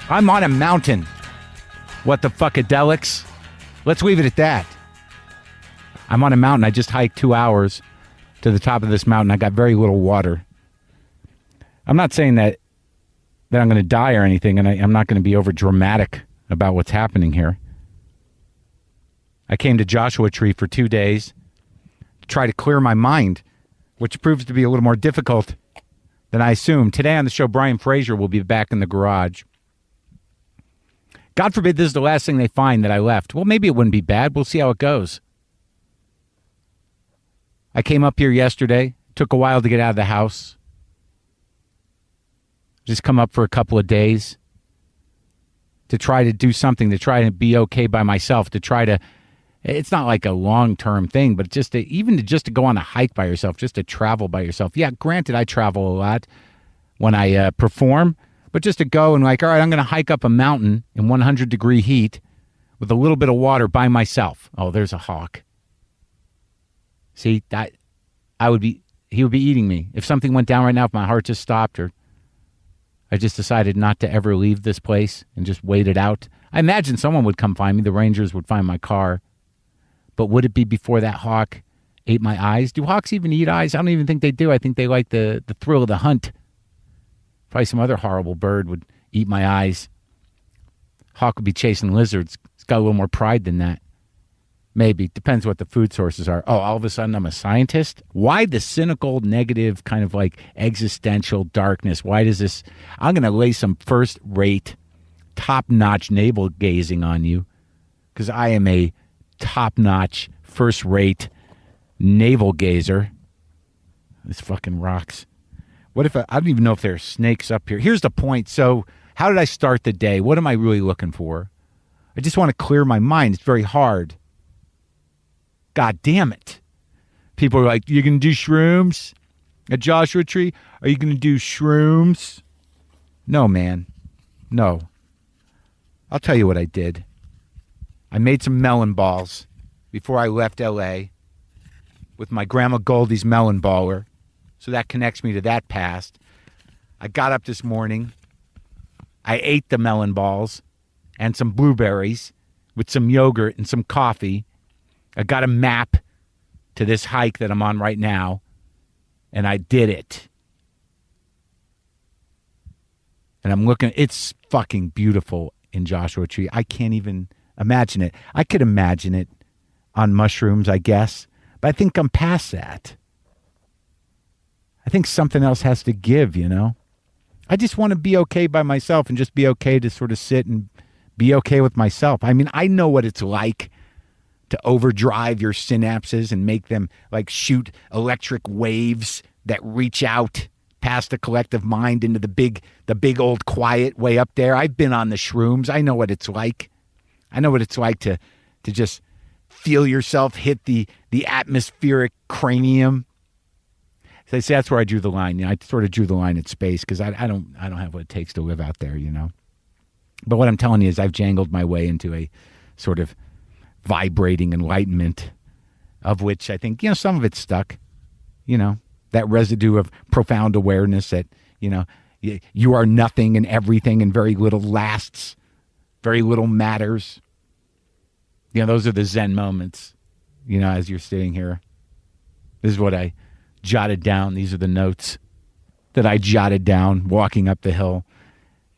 I'm on a mountain. What the fuckadelics? Let's leave it at that. I'm on a mountain. I just hiked 2 hours to the top of this mountain. I got very little water. I'm not saying that I'm going to die or anything, and I'm not going to be over dramatic about what's happening here. I came to Joshua Tree for 2 days to try to clear my mind, which proves to be a little more difficult than I assumed. Today on the show, Brian Frazer will be back in the garage. God forbid this is the last thing they find that I left. Well, maybe it wouldn't be bad. We'll see how it goes. I came up here yesterday. Took a while to get out of the house. Just come up for a couple of days to try to do something, to try to be okay by myself, to try to, it's not like a long-term thing, but just to go on a hike by yourself, just to travel by yourself. Yeah, granted, I travel a lot when I perform, but just to go and like, all right, I'm going to hike up a mountain in 100-degree heat with a little bit of water by myself. Oh, there's a hawk. See, he would be eating me. If something went down right now, if my heart just stopped, or I just decided not to ever leave this place and just wait it out. I imagine someone would come find me. The Rangers would find my car. But would it be before that hawk ate my eyes? Do hawks even eat eyes? I don't even think they do. I think they like the thrill of the hunt. Probably some other horrible bird would eat my eyes. Hawk would be chasing lizards. It's got a little more pride than that. Maybe. Depends what the food sources are. Oh, all of a sudden I'm a scientist? Why the cynical, negative, kind of like existential darkness? Why does this... I'm going to lay some first-rate, top-notch navel gazing on you because I am a top-notch, first-rate navel gazer. This fucking rocks. What if I don't even know if there are snakes up here. Here's the point. So how did I start the day? What am I really looking for? I just want to clear my mind. It's very hard. God damn it. People are like, you going to do shrooms at Joshua Tree? Are you going to do shrooms? No, man. No. I'll tell you what I did. I made some melon balls before I left L.A. with my Grandma Goldie's melon baller. So that connects me to that past. I got up this morning. I ate the melon balls and some blueberries with some yogurt and some coffee. I got a map to this hike that I'm on right now, and I did it. And I'm looking, it's fucking beautiful in Joshua Tree. I can't even imagine it. I could imagine it on mushrooms, I guess, but I think I'm past that. I think something else has to give, you know? I just want to be okay by myself and just be okay to sort of sit and be okay with myself. I mean, I know what it's like to overdrive your synapses and make them like shoot electric waves that reach out past the collective mind into the big old quiet way up there. I've been on the shrooms. I know what it's like. I know what it's like to just feel yourself hit the atmospheric cranium. So I say that's where I drew the line. You know, I sort of drew the line at space because I don't have what it takes to live out there, you know. But what I'm telling you is I've jangled my way into a sort of vibrating enlightenment, of which I think, you know, some of it's stuck, you know, that residue of profound awareness that, you know, you are nothing and everything and very little lasts, very little matters. You know, those are the Zen moments, you know, as you're sitting here. This is what I jotted down. These are the notes that I jotted down walking up the hill.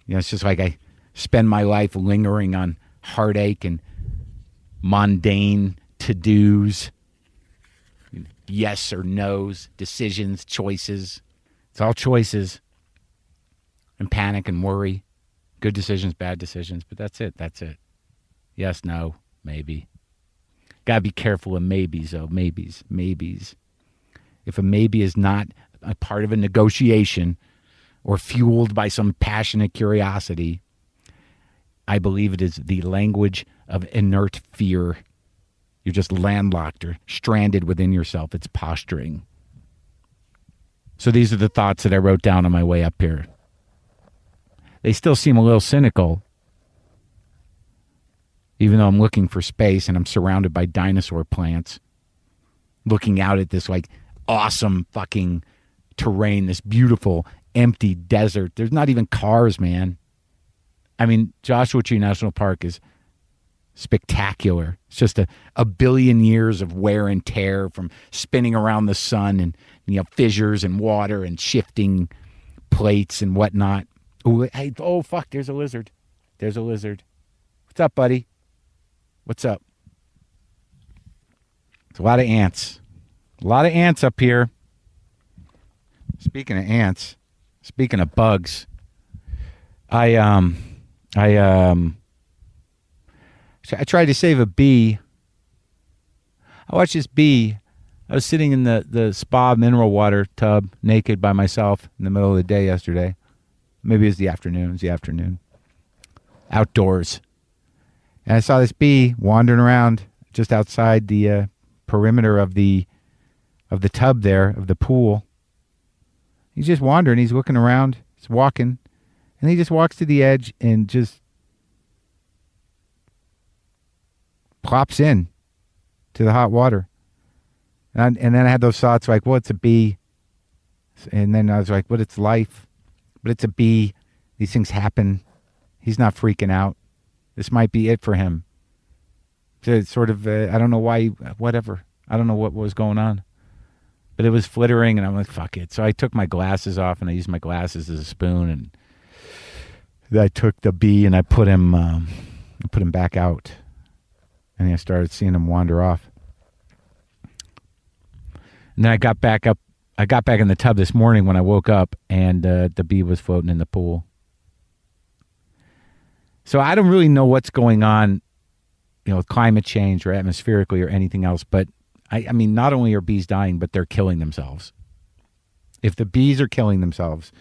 You know, it's just like I spend my life lingering on heartache and mundane to-dos, yes or no's, decisions, choices. It's all choices. And panic and worry. Good decisions, bad decisions, but that's it. Yes, no, maybe. Gotta be careful of maybes, though. Maybes. If a maybe is not a part of a negotiation or fueled by some passionate curiosity, I believe it is the language of inert fear. You're just landlocked or stranded within yourself. It's posturing. So these are the thoughts that I wrote down on my way up here. They still seem a little cynical, even though I'm looking for space and I'm surrounded by dinosaur plants, looking out at this like awesome fucking terrain, this beautiful empty desert. There's not even cars, man. I mean, Joshua Tree National Park is spectacular. It's just a billion years of wear and tear from spinning around the sun and, fissures and water and shifting plates and whatnot. Ooh, hey, oh, fuck, there's a lizard. There's a lizard. What's up, buddy? What's up? It's a lot of ants. A lot of ants up here. Speaking of ants, speaking of bugs, I tried to save a bee. I watched this bee. I was sitting in the spa mineral water tub naked by myself in the middle of the day yesterday. Maybe it was the afternoon. It was the afternoon. Outdoors. And I saw this bee wandering around just outside the perimeter of the tub there, of the pool. He's just wandering. He's looking around. He's walking. And he just walks to the edge and just plops in to the hot water. And then I had those thoughts like, well, it's a bee. And then I was like, but it's life. But it's a bee. These things happen. He's not freaking out. This might be it for him. So it's sort of, I don't know why, whatever. I don't know what was going on. But it was flittering, and I'm like, fuck it. So I took my glasses off, and I used my glasses as a spoon, and I took the bee, and I put him back out. And then I started seeing him wander off. And then I got back in the tub this morning when I woke up, and the bee was floating in the pool. So I don't really know what's going on, with climate change or atmospherically or anything else. But I mean, not only are bees dying, but they're killing themselves. If the bees are killing themselves,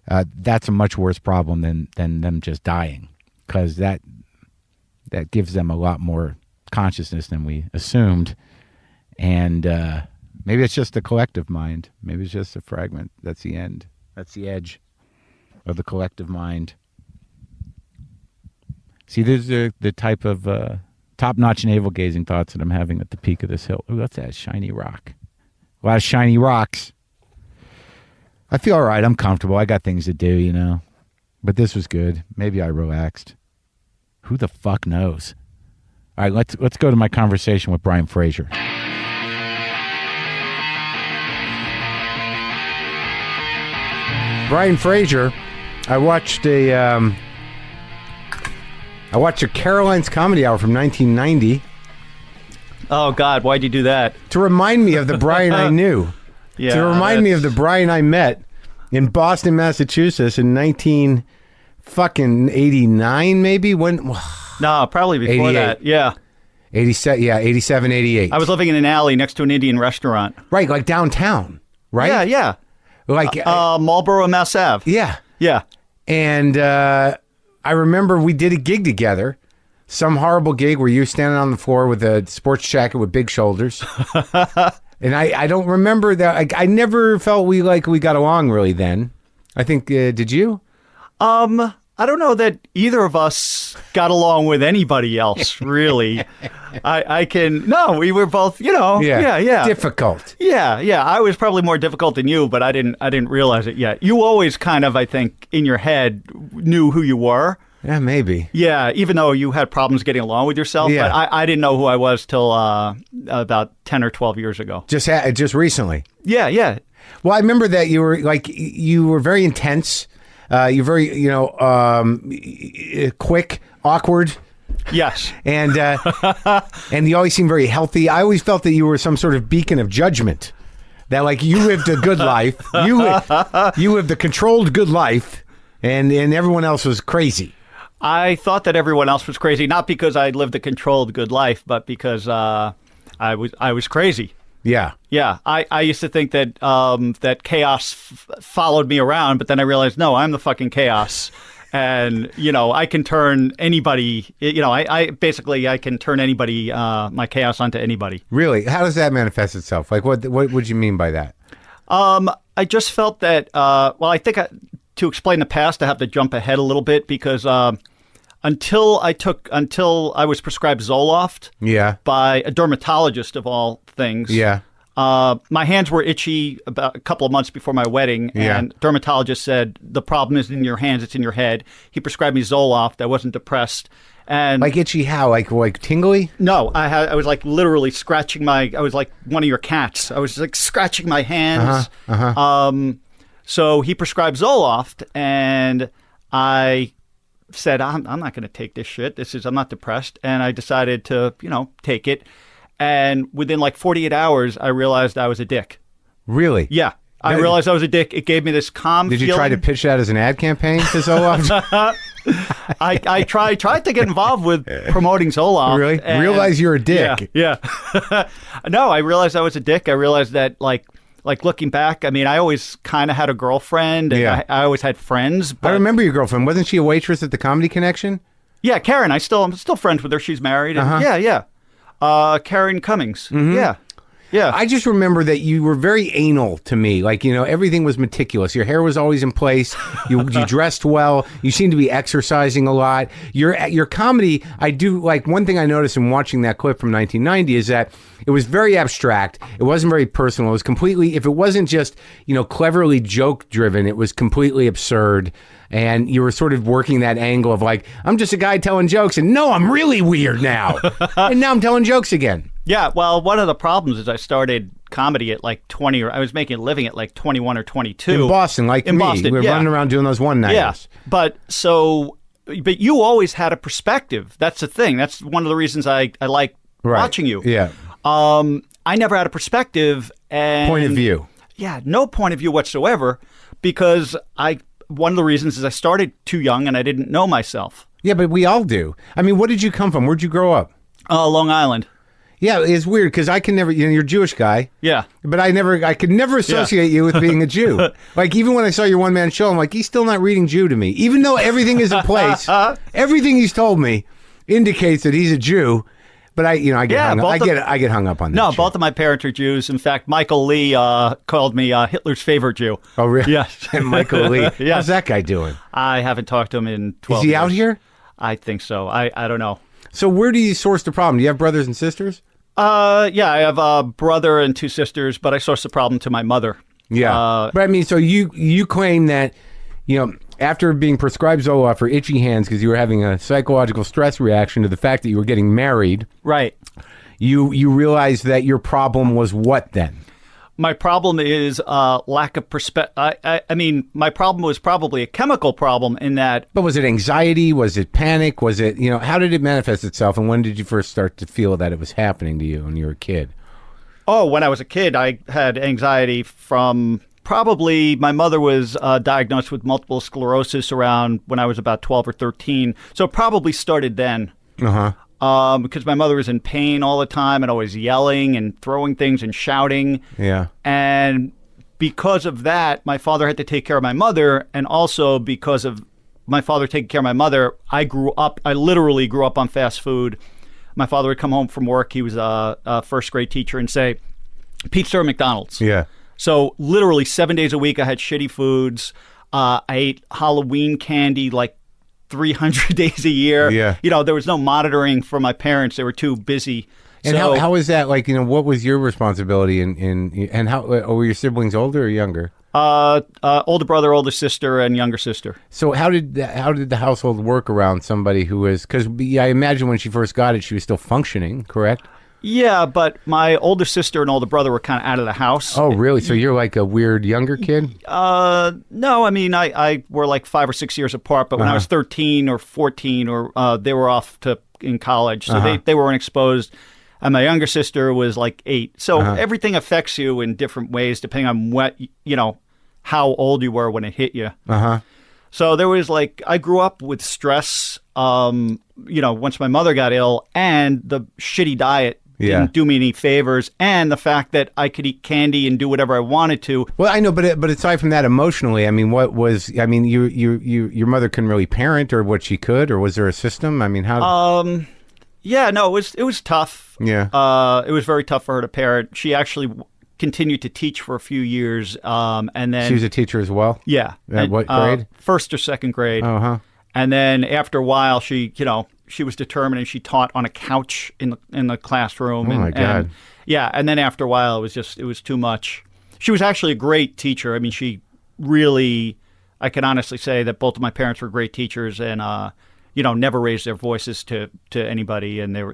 that's a much worse problem than them just dying, because that gives them a lot more consciousness than we assumed. And maybe it's just the collective mind. Maybe it's just a fragment. That's the end. That's the edge of the collective mind. See, there's the type of top-notch navel-gazing thoughts that I'm having at the peak of this hill. Ooh, that's that shiny rock. A lot of shiny rocks. I feel all right. I'm comfortable. I got things to do, But this was good. Maybe I relaxed. Who the fuck knows? All right, let's go to my conversation with Brian Frazer. Brian Frazer, I watched a Caroline's Comedy Hour from 1990. Oh, God, why'd you do that? To remind me of the Brian I knew. Yeah, to remind me of the Brian I met in Boston, Massachusetts in 1989, maybe? When? No, probably before 88. that. Yeah. 87, 88. I was living in an alley next to an Indian restaurant. Right, like downtown, right? Yeah. Like Marlboro, Mass Ave. Yeah. Yeah. And I remember we did a gig together, some horrible gig where you were standing on the floor with a sports jacket with big shoulders. And I don't remember that. I never felt we got along really then. I think, did you? I don't know that either of us got along with anybody else, really. No, we were both, Yeah. Difficult. Yeah. I was probably more difficult than you, but I didn't realize it yet. You always kind of, I think, in your head knew who you were. Yeah, maybe. Yeah, even though you had problems getting along with yourself. Yeah. But I didn't know who I was till about 10 or 12 years ago. Just recently. Yeah. Well, I remember that you were very intense. You're very, quick, awkward. Yes. And you always seem very healthy. I always felt that you were some sort of beacon of judgment. That you lived a good life. You lived a controlled good life, and everyone else was crazy. I thought that everyone else was crazy, not because I lived a controlled good life, but because I was crazy. Yeah. Yeah. I used to think that that chaos followed me around, but then I realized, no, I'm the fucking chaos. And, I can turn anybody, I can turn anybody, my chaos onto anybody. Really? How does that manifest itself? What would you mean by that? I just felt that, I think to explain the past, I have to jump ahead a little bit because until I was prescribed Zoloft by a dermatologist of all things. Yeah. My hands were itchy about a couple of months before my wedding, and dermatologist said the problem isn't in your hands, it's in your head. He prescribed me Zoloft. I wasn't depressed. And Like itchy how? Like tingly? no, I was like literally scratching I was like one of your cats. I was like scratching my hands. So he prescribed Zoloft, and I said, I'm not going to take this shit. I'm not depressed. And I decided to, take it. And within like 48 hours, I realized I was a dick. Really? Yeah. I realized I was a dick. It gave me this calm Did you feeling. try to pitch that as an ad campaign to Zoloft? I tried to get involved with promoting Zoloft. Really? and- Realize you're a dick. Yeah. No, I realized I was a dick. I realized that like looking back, I mean, I always kind of had a girlfriend. And Yeah. I always had friends. But I remember your girlfriend. Wasn't she a waitress at the Comedy Connection? Yeah, Karen. I'm still friends with her. She's married. And Yeah. Karen Cummings. Yeah. Yeah. I just remember that you were very anal to me. Like, everything was meticulous. Your hair was always in place. You dressed well. You seemed to be exercising a lot. Your comedy, I do, like, one thing I noticed in watching that clip from 1990 is that it was very abstract. It wasn't very personal. It was completely, if it wasn't just, cleverly joke driven, it was completely absurd. And you were sort of working that angle of like, I'm just a guy telling jokes, and no, I'm really weird now. And now I'm telling jokes again. Yeah, well, one of the problems is I started comedy at like 20, or I was making a living at like 21 or 22. In Boston, like in me. Boston, We were running around doing those one-nighters. Yeah, but you always had a perspective. That's the thing. That's one of the reasons I like watching you. Yeah. I never had a perspective. And Point of view. Yeah, no point of view whatsoever, because one of the reasons is I started too young and I didn't know myself. Yeah, but we all do. I mean, what did you come from? Where'd you grow up? Long Island. Yeah, it's weird because I can never, you're a Jewish guy. Yeah. But I could never associate you with being a Jew. Like, even when I saw your one-man show, I'm like, he's still not reading Jew to me. Even though everything is in place, everything he's told me indicates that he's a Jew. But I get hung up on that. No, shit. both of my parents are Jews. In fact, Michael Lee called me Hitler's favorite Jew. Oh, really? Yes. And Michael Lee. Yeah. How's that guy doing? I haven't talked to him in 12 Is he years. out here? I think so. I don't know. So where do you source the problem? Do you have brothers and sisters? Yeah, I have a brother and two sisters, but I source the problem to my mother. Yeah. But I mean, so you claim that, after being prescribed Zoloft for itchy hands because you were having a psychological stress reaction to the fact that you were getting married. Right. You realized that your problem was what then? My problem is lack of perspective. I mean, my problem was probably a chemical problem in that. But was it anxiety? Was it panic? Was it, how did it manifest itself? And when did you first start to feel that it was happening to you when you were a kid? Oh, when I was a kid, I had anxiety from probably my mother was diagnosed with multiple sclerosis around when I was about 12 or 13. So it probably started then. Because my mother was in pain all the time and always yelling and throwing things and shouting. Yeah. And because of that, my father had to take care of my mother. And also because of my father taking care of my mother, I literally grew up on fast food. My father would come home from work. He was a first grade teacher and say, pizza or McDonald's. Yeah. So literally 7 days a week, I had shitty foods. I ate Halloween candy like 300 days a year. Yeah. There was no monitoring from my parents. They were too busy. And how was that? Like, what was your responsibility and how were your siblings older or younger? Older brother, older sister, and younger sister. So how did the household work around somebody who was, because I imagine when she first got it, she was still functioning, correct? Yeah, but my older sister and older brother were kind of out of the house. Oh, really? So you're like a weird younger kid? No, I mean, I were like 5 or 6 years apart, but when I was 13 or 14, or they were off in college, so they weren't exposed. And my younger sister was like 8. So everything affects you in different ways depending on what, how old you were when it hit you. So there was I grew up with stress, once my mother got ill, and the shitty diet didn't do me any favors, and the fact that I could eat candy and do whatever I wanted to. Well, I know, but aside from that, emotionally, I mean, your mother couldn't really parent, or what she could, or was there a system? I mean, how? Yeah, no, it was tough. Yeah. It was very tough for her to parent. She actually continued to teach for a few years, and then she was a teacher as well. Yeah. At what grade? First or second grade. And then after a while, she she was determined, and she taught on a couch in the classroom. Oh, my God. And then after a while, it was too much. She was actually a great teacher. I mean, she really, I can honestly say that both of my parents were great teachers, and never raised their voices to anybody, and it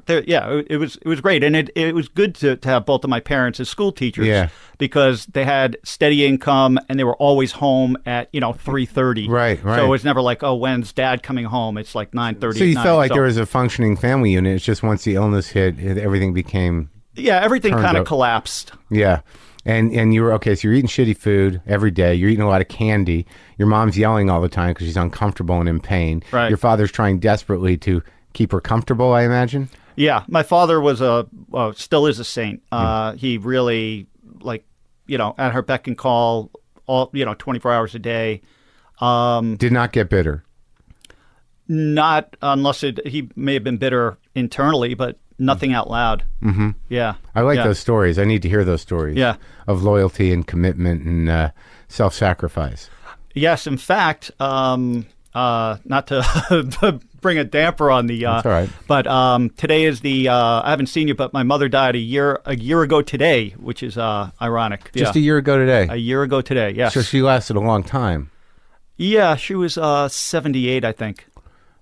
was great, and it was good to have both of my parents as school teachers, because they had steady income and they were always home at 3:30. Right. So it was never like, oh, when's Dad coming home? It's like 9:30. So you felt like there was a functioning family unit. It's just once the illness hit, everything became everything kind of collapsed. Yeah. And you were, okay, so you're eating shitty food every day. You're eating a lot of candy. Your mom's yelling all the time because she's uncomfortable and in pain. Right. Your father's trying desperately to keep her comfortable, I imagine. Yeah. My father was still is a saint. He really, at her beck and call, all 24 hours a day. Did not get bitter. Not unless he may have been bitter internally, but nothing out loud. Mm-hmm. Yeah. I like those stories. I need to hear those stories. Yeah. Of loyalty and commitment and self-sacrifice. Yes. In fact, not to bring a damper on the. That's all right. But today is the. I haven't seen you, but my mother died a year ago today, which is ironic. Just a year ago today. A year ago today. Yes. So she lasted a long time. Yeah, she was 78, I think.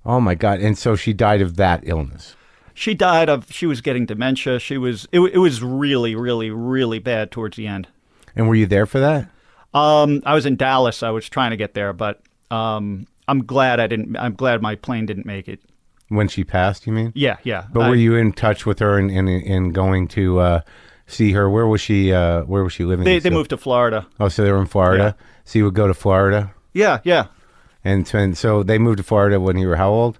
Oh my God! And so she died of that illness. She was getting dementia. It was really, really, really bad towards the end. And were you there for that? I was in Dallas. I was trying to get there, but I'm glad I'm glad my plane didn't make it. When she passed, you mean? Yeah. But were you in touch with her and going to see her? Where was she living? They moved to Florida. Oh, so they were in Florida? Yeah. So you would go to Florida? Yeah. And so they moved to Florida when you were how old?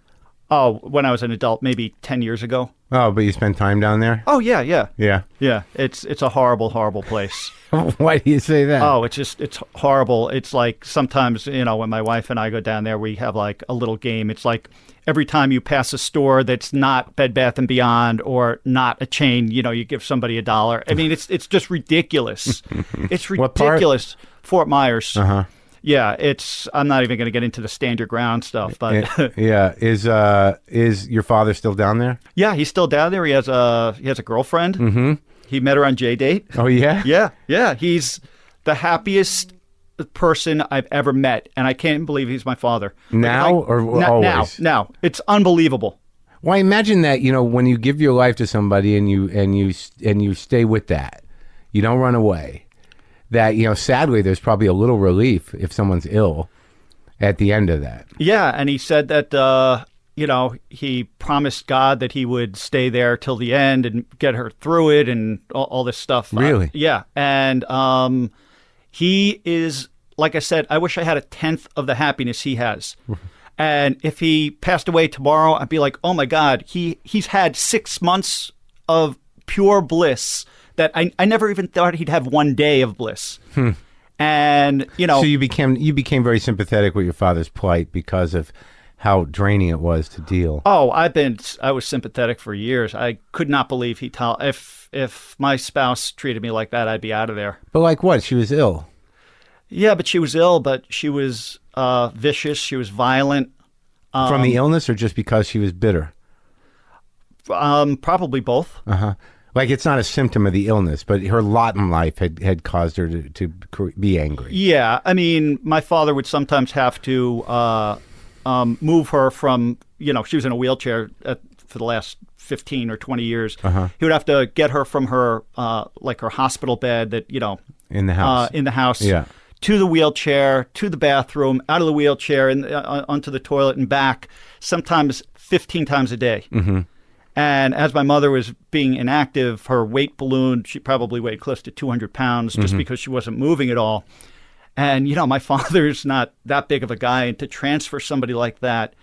Oh, when I was an adult, maybe 10 years ago. Oh, but you spent time down there? Oh, yeah. Yeah. It's a horrible, horrible place. Why do you say that? Oh, it's horrible. It's like sometimes, when my wife and I go down there, we have like a little game. It's like every time you pass a store that's not Bed Bath & Beyond or not a chain, you give somebody $1. I mean, it's just ridiculous. It's ridiculous. What part? Fort Myers. Uh-huh. Yeah, I'm not even going to get into the stand your ground stuff, but yeah, is your father still down there? Yeah, he's still down there. He has a girlfriend. Mm-hmm. He met her on J-Date. Oh yeah? Yeah. He's the happiest person I've ever met, and I can't believe he's my father. Now or always? Now. It's unbelievable. Well, I imagine that, when you give your life to somebody and you stay with that, you don't run away. That, sadly, there's probably a little relief if someone's ill at the end of that. Yeah, and he said that, he promised God that he would stay there till the end and get her through it and all this stuff. Really? Yeah, and he is, like I said, I wish I had 1/10 of the happiness he has. And if he passed away tomorrow, I'd be like, oh my God, he's had 6 months of pure bliss that I never even thought he'd have one day of bliss. And, So you became very sympathetic with your father's plight because of how draining it was to deal. Oh, I was sympathetic for years. I could not believe if my spouse treated me like that, I'd be out of there. But like what? She was ill. Yeah, but she was ill, but she was vicious. She was violent. From the illness or just because she was bitter? Probably both. Uh-huh. Like it's not a symptom of the illness, but her lot in life had caused her to be angry. Yeah. I mean, my father would sometimes have to move her from, she was in a wheelchair for the last 15 or 20 years. Uh-huh. He would have to get her from her, her hospital bed that, in the house. Yeah. To the wheelchair, to the bathroom, out of the wheelchair, and onto the toilet and back, sometimes 15 times a day. Mm-hmm. And as my mother was being inactive, her weight ballooned. She probably weighed close to 200 pounds just because she wasn't moving at all. And, my father's not that big of a guy. And to transfer somebody like that,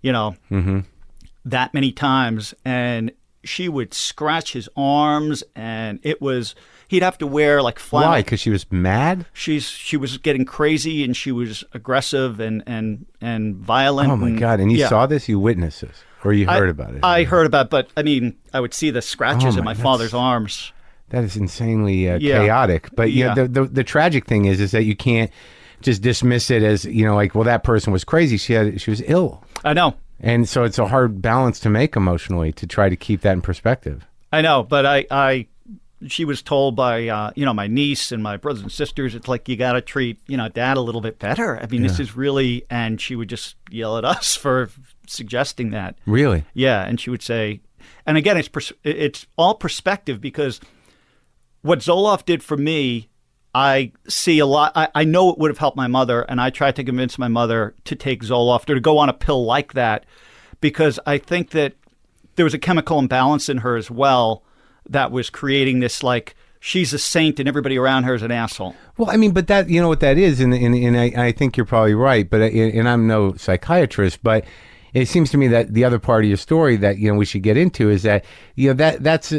that many times, and she would scratch his arms, and he'd have to wear like flannel. Why? Because she was mad? She was getting crazy, and she was aggressive and violent. Oh, my God. And you saw this? You witnessed this? Or you heard about it? I heard about it, but I mean, I would see the scratches in my father's arms. That is insanely chaotic. But the tragic thing is that you can't just dismiss it as, well, that person was crazy. She was ill. I know. And so it's a hard balance to make emotionally to try to keep that in perspective. I know, but she was told by, my niece and my brothers and sisters, it's like, you got to treat, dad a little bit better. I mean, this is really, and she would just yell at us for suggesting that. Really? Yeah. And she would say, and again, it's all perspective, because what Zoloft did for me, I see a lot. I know it would have helped my mother, and I tried to convince my mother to take Zoloft or to go on a pill like that, because I think that there was a chemical imbalance in her as well that was creating this, like, she's a saint and everybody around her is an asshole. Well, I mean, but that, you know what that is, and I think you're probably right, but and I'm no psychiatrist, but it seems to me that the other part of your story that, we should get into is that, that's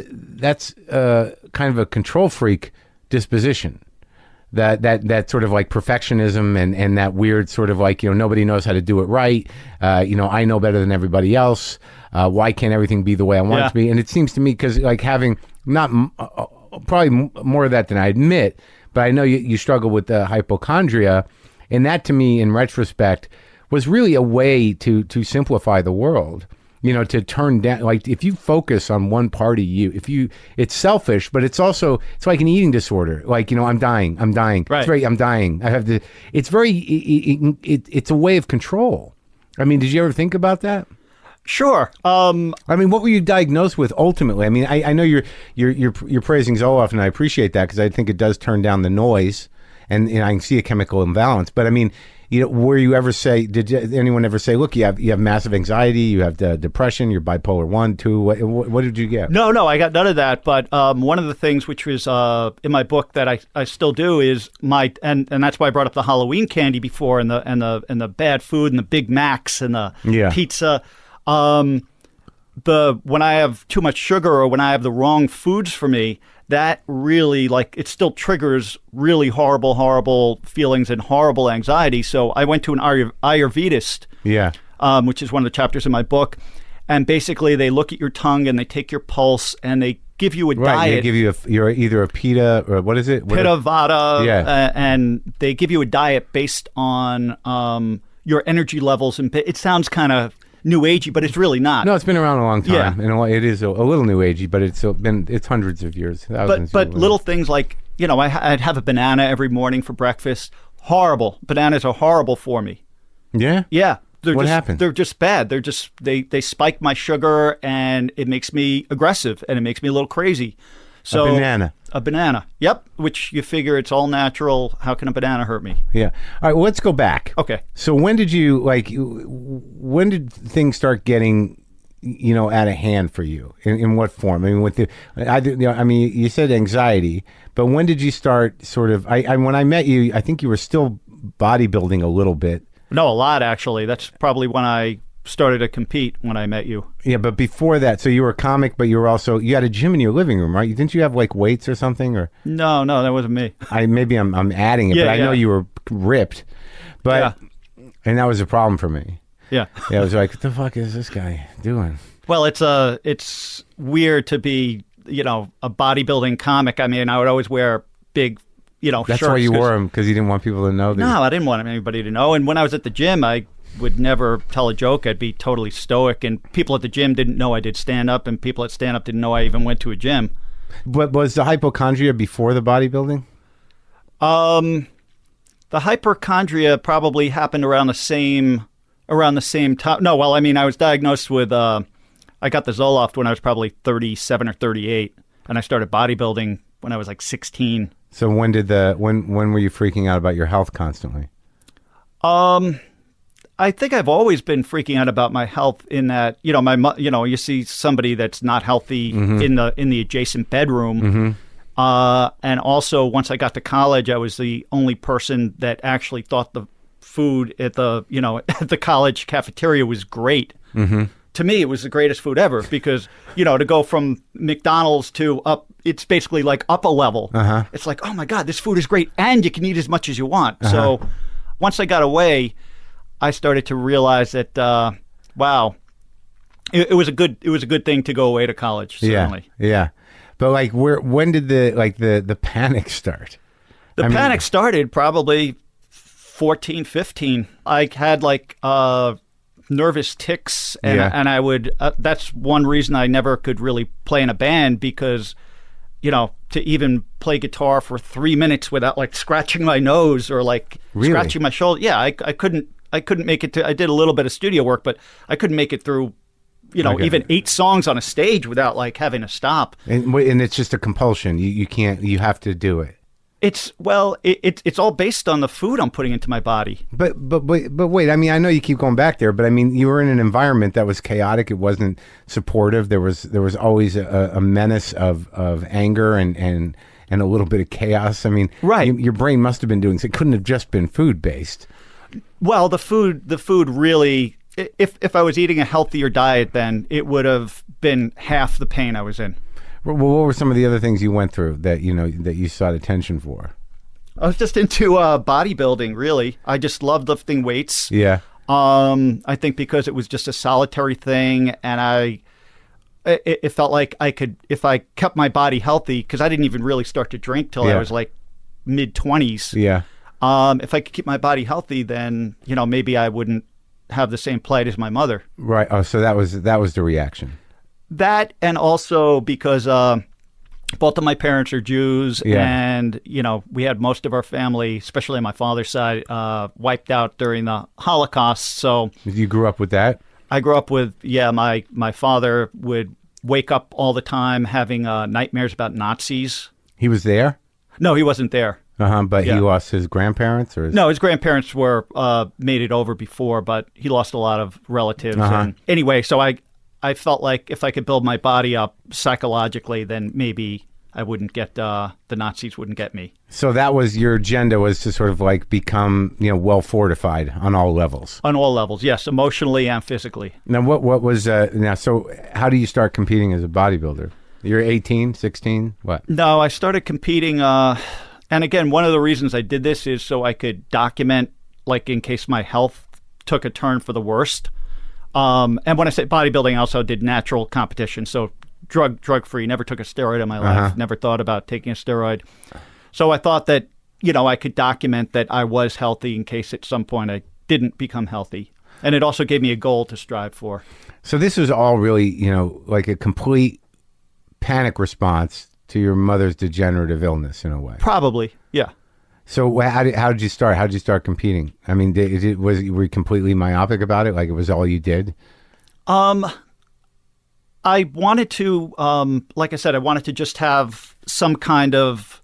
kind of a control freak disposition. That sort of like perfectionism and that weird sort of like, nobody knows how to do it right. I know better than everybody else. Why can't everything be the way I want it to be? And it seems to me, because like having not probably more of that than I admit, but I know you struggle with the hypochondria, and that to me, in retrospect, was really a way to simplify the world. To turn down, like, if you focus on one part of you, it's selfish, but it's like an eating disorder. Like, I'm dying. Right. I'm dying. It's a way of control. I mean, did you ever think about that? Sure. I mean, what were you diagnosed with ultimately? I mean, I know you're praising Zoloft, and I appreciate that, because I think it does turn down the noise, and I can see a chemical imbalance. But I mean, were you ever did anyone ever say, look, you have massive anxiety, you have depression, you're bipolar 1, 2, what did you get? No, I got none of that. But one of the things which was in my book that I still do is and that's why I brought up the Halloween candy before, and the bad food and the Big Macs and the pizza. When I have too much sugar or when I have the wrong foods for me, that really, like, it still triggers really horrible feelings and horrible anxiety. So I went to an Ayurvedist, which is one of the chapters in my book. And basically they look at your tongue and they take your pulse and they give you a diet. They give you you're either a Pitta or what is it? Pitta Vata. And they give you a diet based on your energy levels. And it sounds kind of new agey, but it's really not. No, it's been around a long time, Yeah. and it is a little new agey, but it's hundreds of years, thousands. But little things like, I'd have a banana every morning for breakfast. Horrible. Bananas are horrible for me. Yeah. Yeah. What happened? They're just bad. They're just they spike my sugar, and it makes me aggressive, and it makes me a little crazy. So a banana. Yep. Which you figure it's all natural. How can a banana hurt me? Yeah. All right. Well, let's go back. Okay. So when did things start getting, out of hand for you? In what form? I mean, you said anxiety, but when did you start sort of? When I met you, I think you were still bodybuilding a little bit. No, a lot actually. That's probably when I started to compete, when I met you. Yeah, but before that, so you were a comic, but you had a gym in your living room, right? Didn't you have like weights or something? Or no, that wasn't me. Maybe I'm adding it, but I know you were ripped. But and that was a problem for me. Yeah. Yeah, I was like, what the fuck is this guy doing? Well, it's weird to be, a bodybuilding comic. I mean, I would always wear big, That's shirts. why you wore them, because you didn't want people to know that. No, I didn't want anybody to know. And when I was at the gym, I would never tell a joke. I'd be totally stoic, and people at the gym didn't know I did stand-up, and people at stand-up didn't know I even went to a gym. But was the hypochondria before the bodybuilding? The hypochondria probably happened around the same time. No, well, I mean, I was diagnosed with, I got the Zoloft when I was probably 37 or 38, and I started bodybuilding when I was like 16. So when were you freaking out about your health constantly? I think I've always been freaking out about my health in that, you see somebody that's not healthy in the adjacent bedroom. And also once I got to college, I was the only person that actually thought the food at the, at the college cafeteria was great. To me, it was the greatest food ever because, to go from McDonald's to up, it's basically like up a level. It's like, oh my God, this food is great. And you can eat as much as you want. So once I got away, I started to realize that, wow, it was a good thing to go away to college. Certainly. Yeah. But like, when did the panic start? The panic started probably 14, 15. I had nervous tics, and Yeah. and I would. That's one reason I never could really play in a band, because, to even play guitar for 3 minutes without like scratching my nose or like Really? scratching my shoulder. Yeah, I couldn't make it to. I did a little bit of studio work, but I couldn't make it through. Okay. Even 8 songs on a stage without like having to stop. And it's just a compulsion. You can't. You have to do it. It's all based on the food I'm putting into my body. But wait. I mean, I know you keep going back there, but I mean, you were in an environment that was chaotic. It wasn't supportive. There was always a menace of anger and a little bit of chaos. I mean, Right. Your brain must have been doing. So it couldn't have just been food based. Well, the food really. If I was eating a healthier diet, then it would have been half the pain I was in. Well, what were some of the other things you went through that that you sought attention for? I was just into bodybuilding, really. I just loved lifting weights. Yeah. I think because it was just a solitary thing, and it felt like I could, if I kept my body healthy, because I didn't even really start to drink till I was like mid-20s. Yeah. If I could keep my body healthy, then maybe I wouldn't have the same plight as my mother. Right. Oh, so that was the reaction. That, and also because both of my parents are Jews, and we had most of our family, especially on my father's side, wiped out during the Holocaust. So You grew up with that? I grew up with my father would wake up all the time having nightmares about Nazis. He was there? No, he wasn't there. But he Yeah. lost his grandparents, or No, his grandparents were made it over before, but he lost a lot of relatives. And anyway, so I felt like if I could build my body up psychologically, then maybe I wouldn't get the Nazis wouldn't get me. So that was your agenda, was to sort of like become well fortified on all levels. On all levels, yes, emotionally and physically. Now what was now? So how do you start competing as a bodybuilder? You're 18, 16, what? No, I started competing. And again, one of the reasons I did this is so I could document, like, in case my health took a turn for the worst. And when I say bodybuilding, I also did natural competition. So drug-free, never took a steroid in my life, never thought about taking a steroid. So I thought that, I could document that I was healthy in case at some point I didn't become healthy. And it also gave me a goal to strive for. So this was all really, like a complete panic response to your mother's degenerative illness in a way. Probably, yeah. So how did you start? How did you start competing? I mean, were you completely myopic about it? Like it was all you did? I wanted to, like I said, I wanted to just have some kind of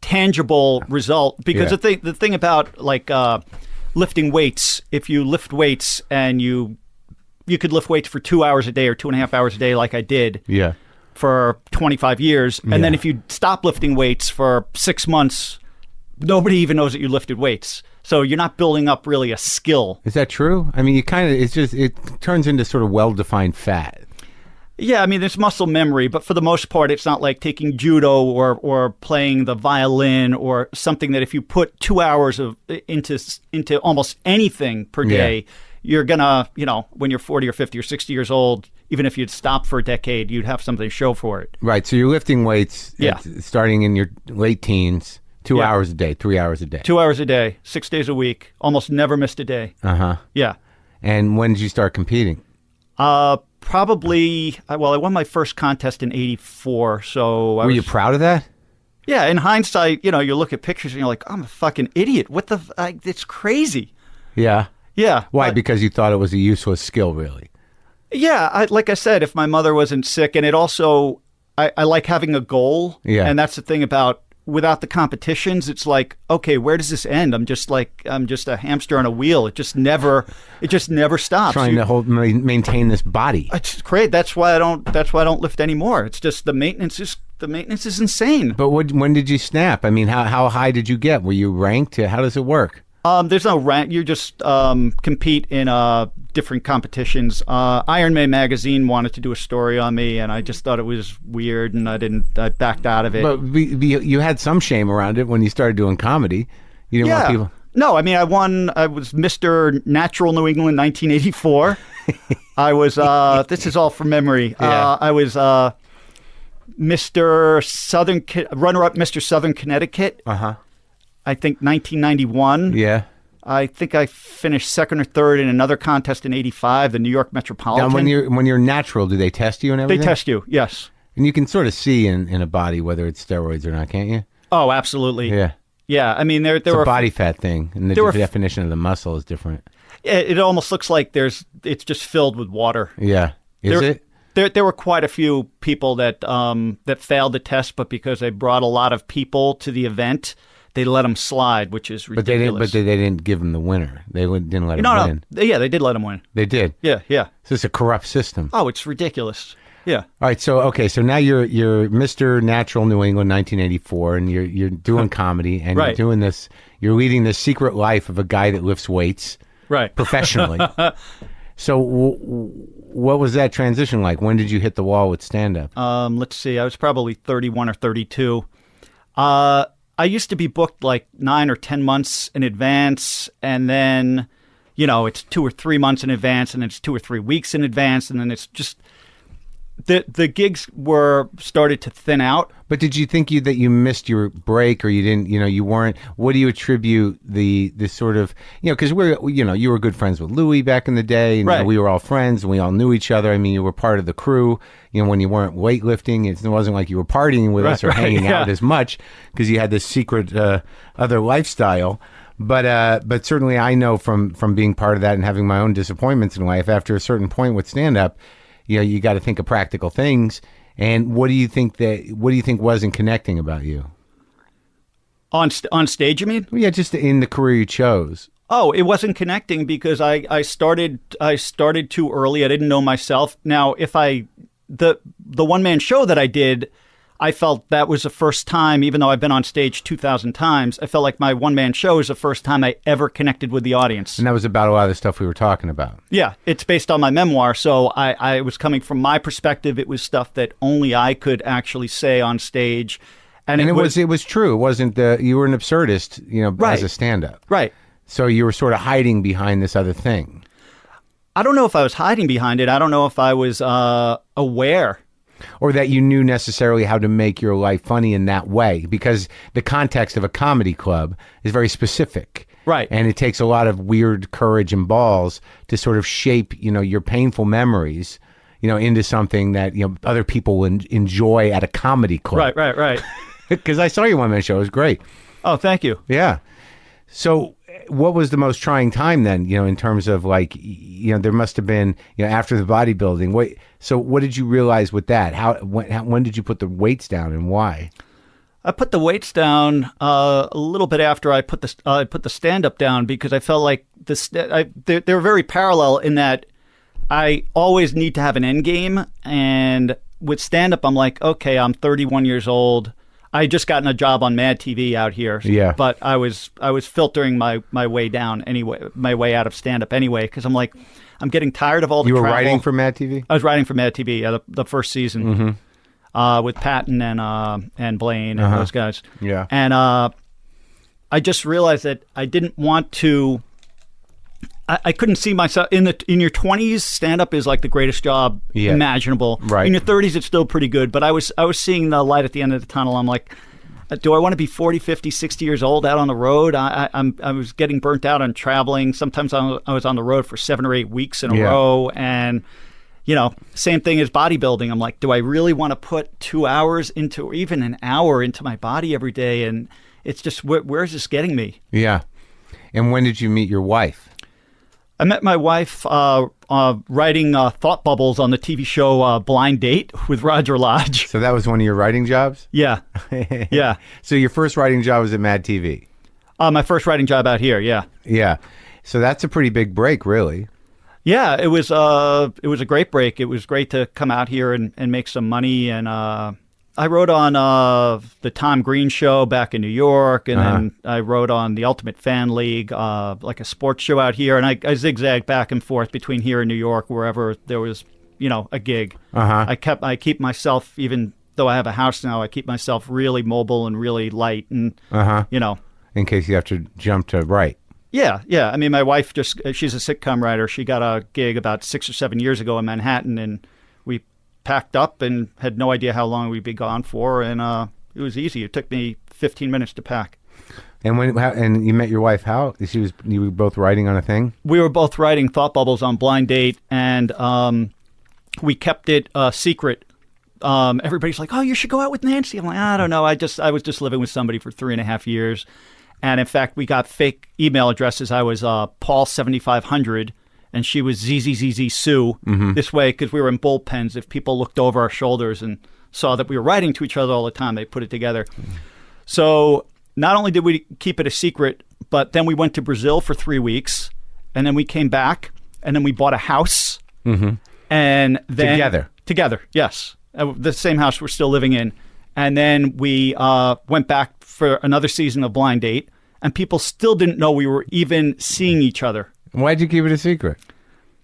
tangible result, because the thing about like lifting weights, if you lift weights and you could lift weights for 2 hours a day or 2.5 hours a day, like I did. Yeah. For 25 years, and then if you stop lifting weights for 6 months, nobody even knows that you lifted weights. So you're not building up really a skill. Is that true? I mean, it turns into sort of well-defined fat. Yeah, I mean, there's muscle memory, but for the most part, it's not like taking judo or playing the violin or something that if you put 2 hours into almost anything per day, you're gonna, when you're 40 or 50 or 60 years old, even if you'd stop for a decade, you'd have something to show for it. Right. So you're lifting weights starting in your late teens, 2 hours a day, 3 hours a day. 2 hours a day, 6 days a week, almost never missed a day. Yeah. And when did you start competing? Probably, I won my first contest in '84. So Were you proud of that? Yeah. In hindsight, you look at pictures and you're like, I'm a fucking idiot. What it's crazy. Yeah. Yeah. Why? Because you thought it was a useless skill, really? Yeah, like I said, if my mother wasn't sick, and it also, I like having a goal. Yeah. And that's the thing about, without the competitions, it's like, okay, where does this end? I'm just a hamster on a wheel. It just never stops. Trying to maintain this body. It's great. That's why I don't lift anymore. It's just the maintenance is insane. But when did you snap? I mean, how high did you get? Were you ranked? How does it work? There's no rank. You just compete in different competitions. Iron Man magazine wanted to do a story on me, and I just thought it was weird, and I backed out of it. But you had some shame around it when you started doing comedy. You didn't want people. No, I mean, I won. I was Mr. Natural New England 1984. I was. This is all from memory. I was Mr. Southern runner-up, Mr. Southern Connecticut. I think 1991. Yeah. I think I finished second or third in another contest in '85, the New York Metropolitan. Now, when you're natural, do they test you and They everything? test you, yes. And you can sort of see in a body whether it's steroids or not, can't you? Oh, absolutely. Yeah. Yeah, I mean, there It's a were body fat thing, and the there were- definition of the muscle is different. it almost looks like it's just filled with water. Yeah. Is it? There were quite a few people that failed the test, but because they brought a lot of people to the event, they let them slide, which is ridiculous. But they didn't give him the winner. They didn't let him win. Yeah, they did let him win. They did. Yeah. So it's a corrupt system. Oh, it's ridiculous. Yeah. All right, so now you're Mr. Natural New England 1984, and you're doing comedy, and Right. you're doing this. You're leading this secret life of a guy that lifts weights Right. professionally. So what was that transition like? When did you hit the wall with stand up? Let's see. I was probably 31 or 32. I used to be booked like 9 or 10 months in advance, and then, it's 2 or 3 months in advance, and it's 2 or 3 weeks in advance, and then it's just the gigs started to thin out. But did you think that you missed your break, or you didn't? You weren't. What do you attribute the sort of because you were good friends with Louis back in the day, and Right. we were all friends, and we all knew each other. I mean, you were part of the crew. When you weren't weightlifting, it wasn't like you were partying with us or hanging out as much because you had this secret other lifestyle. But certainly, I know from being part of that and having my own disappointments in life. After a certain point with stand up, you got to think of practical things. And what do you think wasn't connecting about you? On stage, you mean? Well, yeah, just in the career you chose. Oh, it wasn't connecting because I started too early. I didn't know myself. Now, if the one-man show that I did, I felt that was the first time, even though I've been on stage 2,000 times, I felt like my one-man show is the first time I ever connected with the audience. And that was about a lot of the stuff we were talking about. Yeah, it's based on my memoir, so I was coming from my perspective. It was stuff that only I could actually say on stage. And it was true. It wasn't you were an absurdist, as a stand-up. Right. So you were sort of hiding behind this other thing. I don't know if I was hiding behind it. I don't know if I was aware. Or that you knew necessarily how to make your life funny in that way, because the context of a comedy club is very specific. Right. And it takes a lot of weird courage and balls to sort of shape, your painful memories, into something that, other people will enjoy at a comedy club. Right. Because I saw your one-man show. It was great. Oh, thank you. Yeah. So what was the most trying time then, in terms of there must have been, after the bodybuilding. So what did you realize with that? When did you put the weights down and why? I put the weights down a little bit after I put the stand-up down because I felt like they were very parallel in that I always need to have an end game. And with stand-up, I'm like, okay, I'm 31 years old. I had just gotten a job on Mad TV out here. Yeah. But I was filtering my way down anyway, my way out of stand-up anyway, because I'm like, I'm getting tired of all the You were travel. writing for Mad TV? I was writing for Mad TV, the first season, with Patton and Blaine and those guys. Yeah. And I just realized that I didn't want to. I couldn't see myself in your 20s. Stand up is like the greatest job imaginable. Right. In your 30s, it's still pretty good. But I was seeing the light at the end of the tunnel. I'm like, do I want to be 40, 50, 60 years old out on the road? I was getting burnt out on traveling. Sometimes I was on the road for 7 or 8 weeks in a row. And, same thing as bodybuilding. I'm like, do I really want to put 2 hours into, or even an hour into my body every day? And it's just, where is this getting me? Yeah. And when did you meet your wife? I met my wife writing thought bubbles on the TV show Blind Date with Roger Lodge. So that was one of your writing jobs? Yeah. Yeah. So your first writing job was at Mad TV? My first writing job out here, yeah. Yeah. So that's a pretty big break, really. Yeah, it was a great break. It was great to come out here and make some money. And I wrote on the Tom Green Show back in New York, and then I wrote on the Ultimate Fan League, like a sports show out here. And I zigzagged back and forth between here and New York, wherever there was, a gig. I keep myself, even though I have a house now, I keep myself really mobile and really light, and in case you have to jump to write. Yeah. I mean, my wife she's a sitcom writer. She got a gig about 6 or 7 years ago in Manhattan, and we packed up and had no idea how long we'd be gone for, and it was easy. It took me 15 minutes to pack. And and you met your wife, how? You were both writing on a thing? We were both writing thought bubbles on Blind Date, and we kept it secret. Everybody's like, "Oh, you should go out with Nancy." I'm like, "I don't know. I was just living with somebody for 3.5 years." And in fact, we got fake email addresses. I was Paul7500, and she was ZZZZ Sue. This way, because we were in bullpens, if people looked over our shoulders and saw that we were writing to each other all the time, they put it together. So not only did we keep it a secret, but then we went to Brazil for 3 weeks, and then we came back, and then we bought a house. And then together, yes, the same house we're still living in. And then we went back for another season of Blind Date, and people still didn't know we were even seeing each other. Why'd you keep it a secret?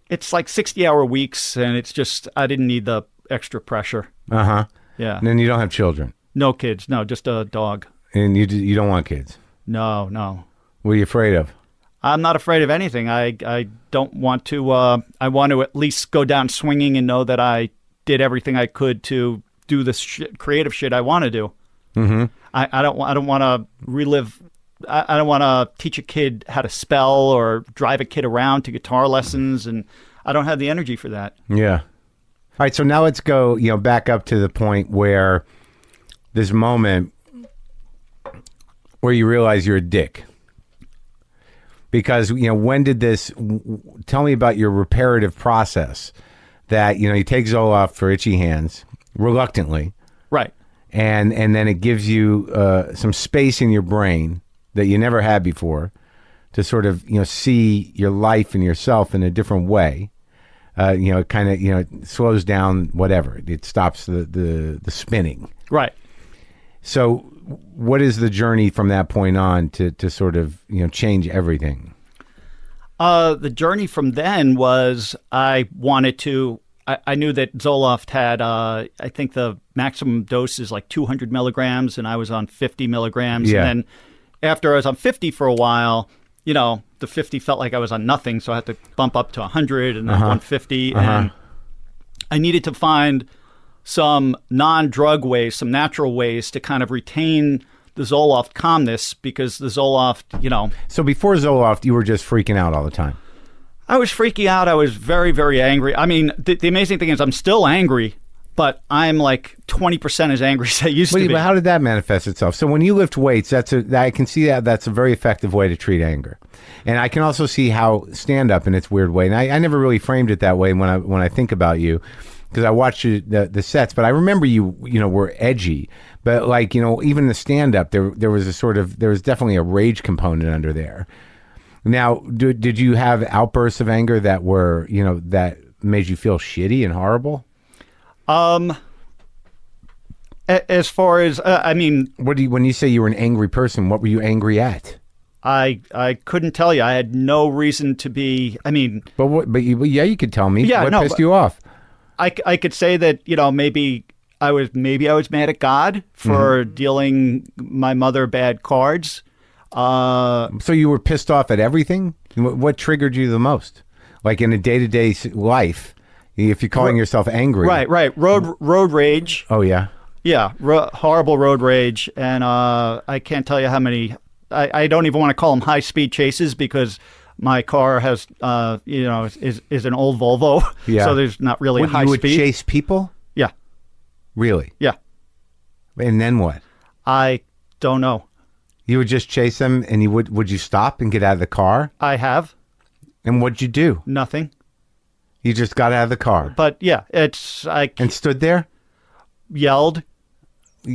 It's like 60-hour weeks, and it's just, I didn't need the extra pressure. Yeah. And then you don't have children? No kids. No, just a dog. And you don't want kids? No. What are you afraid of? I'm not afraid of anything. I don't want to, I want to at least go down swinging and know that I did everything I could to do this creative shit I want to do. I don't want to relive. I don't want to teach a kid how to spell or drive a kid around to guitar lessons, and I don't have the energy for that. Yeah. All right. So now let's go, back up to the point where this moment where you realize you're a dick. Because, when did this, tell me about your reparative process that, you take Zoloft for itchy hands reluctantly. Right. And then it gives you some space in your brain that you never had before to sort of, see your life and yourself in a different way. It kind of, it slows down whatever. It stops the spinning. Right. So what is the journey from that point on to sort of, change everything? The journey from then was I knew that Zoloft had, I think the maximum dose is like 200 milligrams, and I was on 50 milligrams. Yeah. And then after I was on 50 for a while, the 50 felt like I was on nothing, so I had to bump up to 100 and then 150. And I needed to find some non-drug ways, some natural ways to kind of retain the Zoloft calmness, because the Zoloft, So before Zoloft, you were just freaking out all the time. I was freaking out. I was very, very angry. I mean, the amazing thing is I'm still angry, but I'm like 20% as angry as I used to be. But how did that manifest itself? So when you lift weights, I can see that's a very effective way to treat anger. And I can also see how stand-up in its weird way, and I never really framed it that way when I think about you, because I watched the sets, but I remember you were edgy, but like, even the stand-up, there was definitely a rage component under there. Now, did you have outbursts of anger that were, that made you feel shitty and horrible? As far as, I mean... when you say you were an angry person, what were you angry at? I couldn't tell you. I had no reason to be, I mean... you could tell me. Yeah, what pissed you off? I could say that, maybe I was mad at God for dealing my mother bad cards. So you were pissed off at everything? What triggered you the most? Like in a day-to-day life, if you're calling yourself angry. Right. Road rage. Oh, yeah? Yeah, horrible road rage. And I can't tell you how many... I don't even want to call them high-speed chases, because my car has, is an old Volvo. Yeah. So there's not really a high speed. You would chase people? Yeah. Really? Yeah. And then what? I don't know. You would just chase them, and would you stop and get out of the car? I have. And what'd you do? Nothing. You just got out of the car? But yeah, and stood there? Yelled.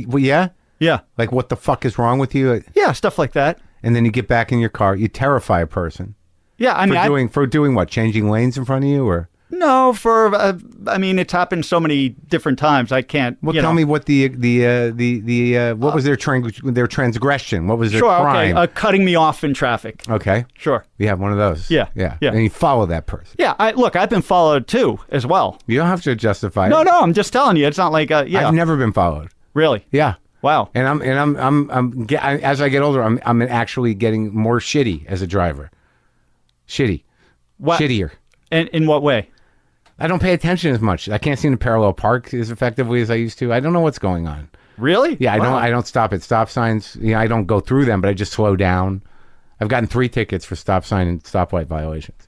Well, yeah? Yeah. Like, what the fuck is wrong with you? Yeah, stuff like that. And then you get back in your car. You terrify a person. Yeah, I mean... For doing what? Changing lanes in front of you, or... No, it's happened so many different times. I can't. Well, tell me what what was their transgression? What was their crime? Okay, cutting me off in traffic. Okay, sure. We have one of those. Yeah. And you follow that person. Yeah, I've been followed too, as well. You don't have to justify it. No, I'm just telling you. It's not like I've never been followed. Really? Yeah. Wow. And I'm as I get older, I'm actually getting more shitty as a driver. Shitty. What? Shittier. And in what way? I don't pay attention as much. I can't seem to parallel park as effectively as I used to. I don't know what's going on. Really? Yeah, Wow. I don't stop at stop signs. I don't go through them, but I just slow down. I've gotten 3 tickets for stop sign and stoplight violations.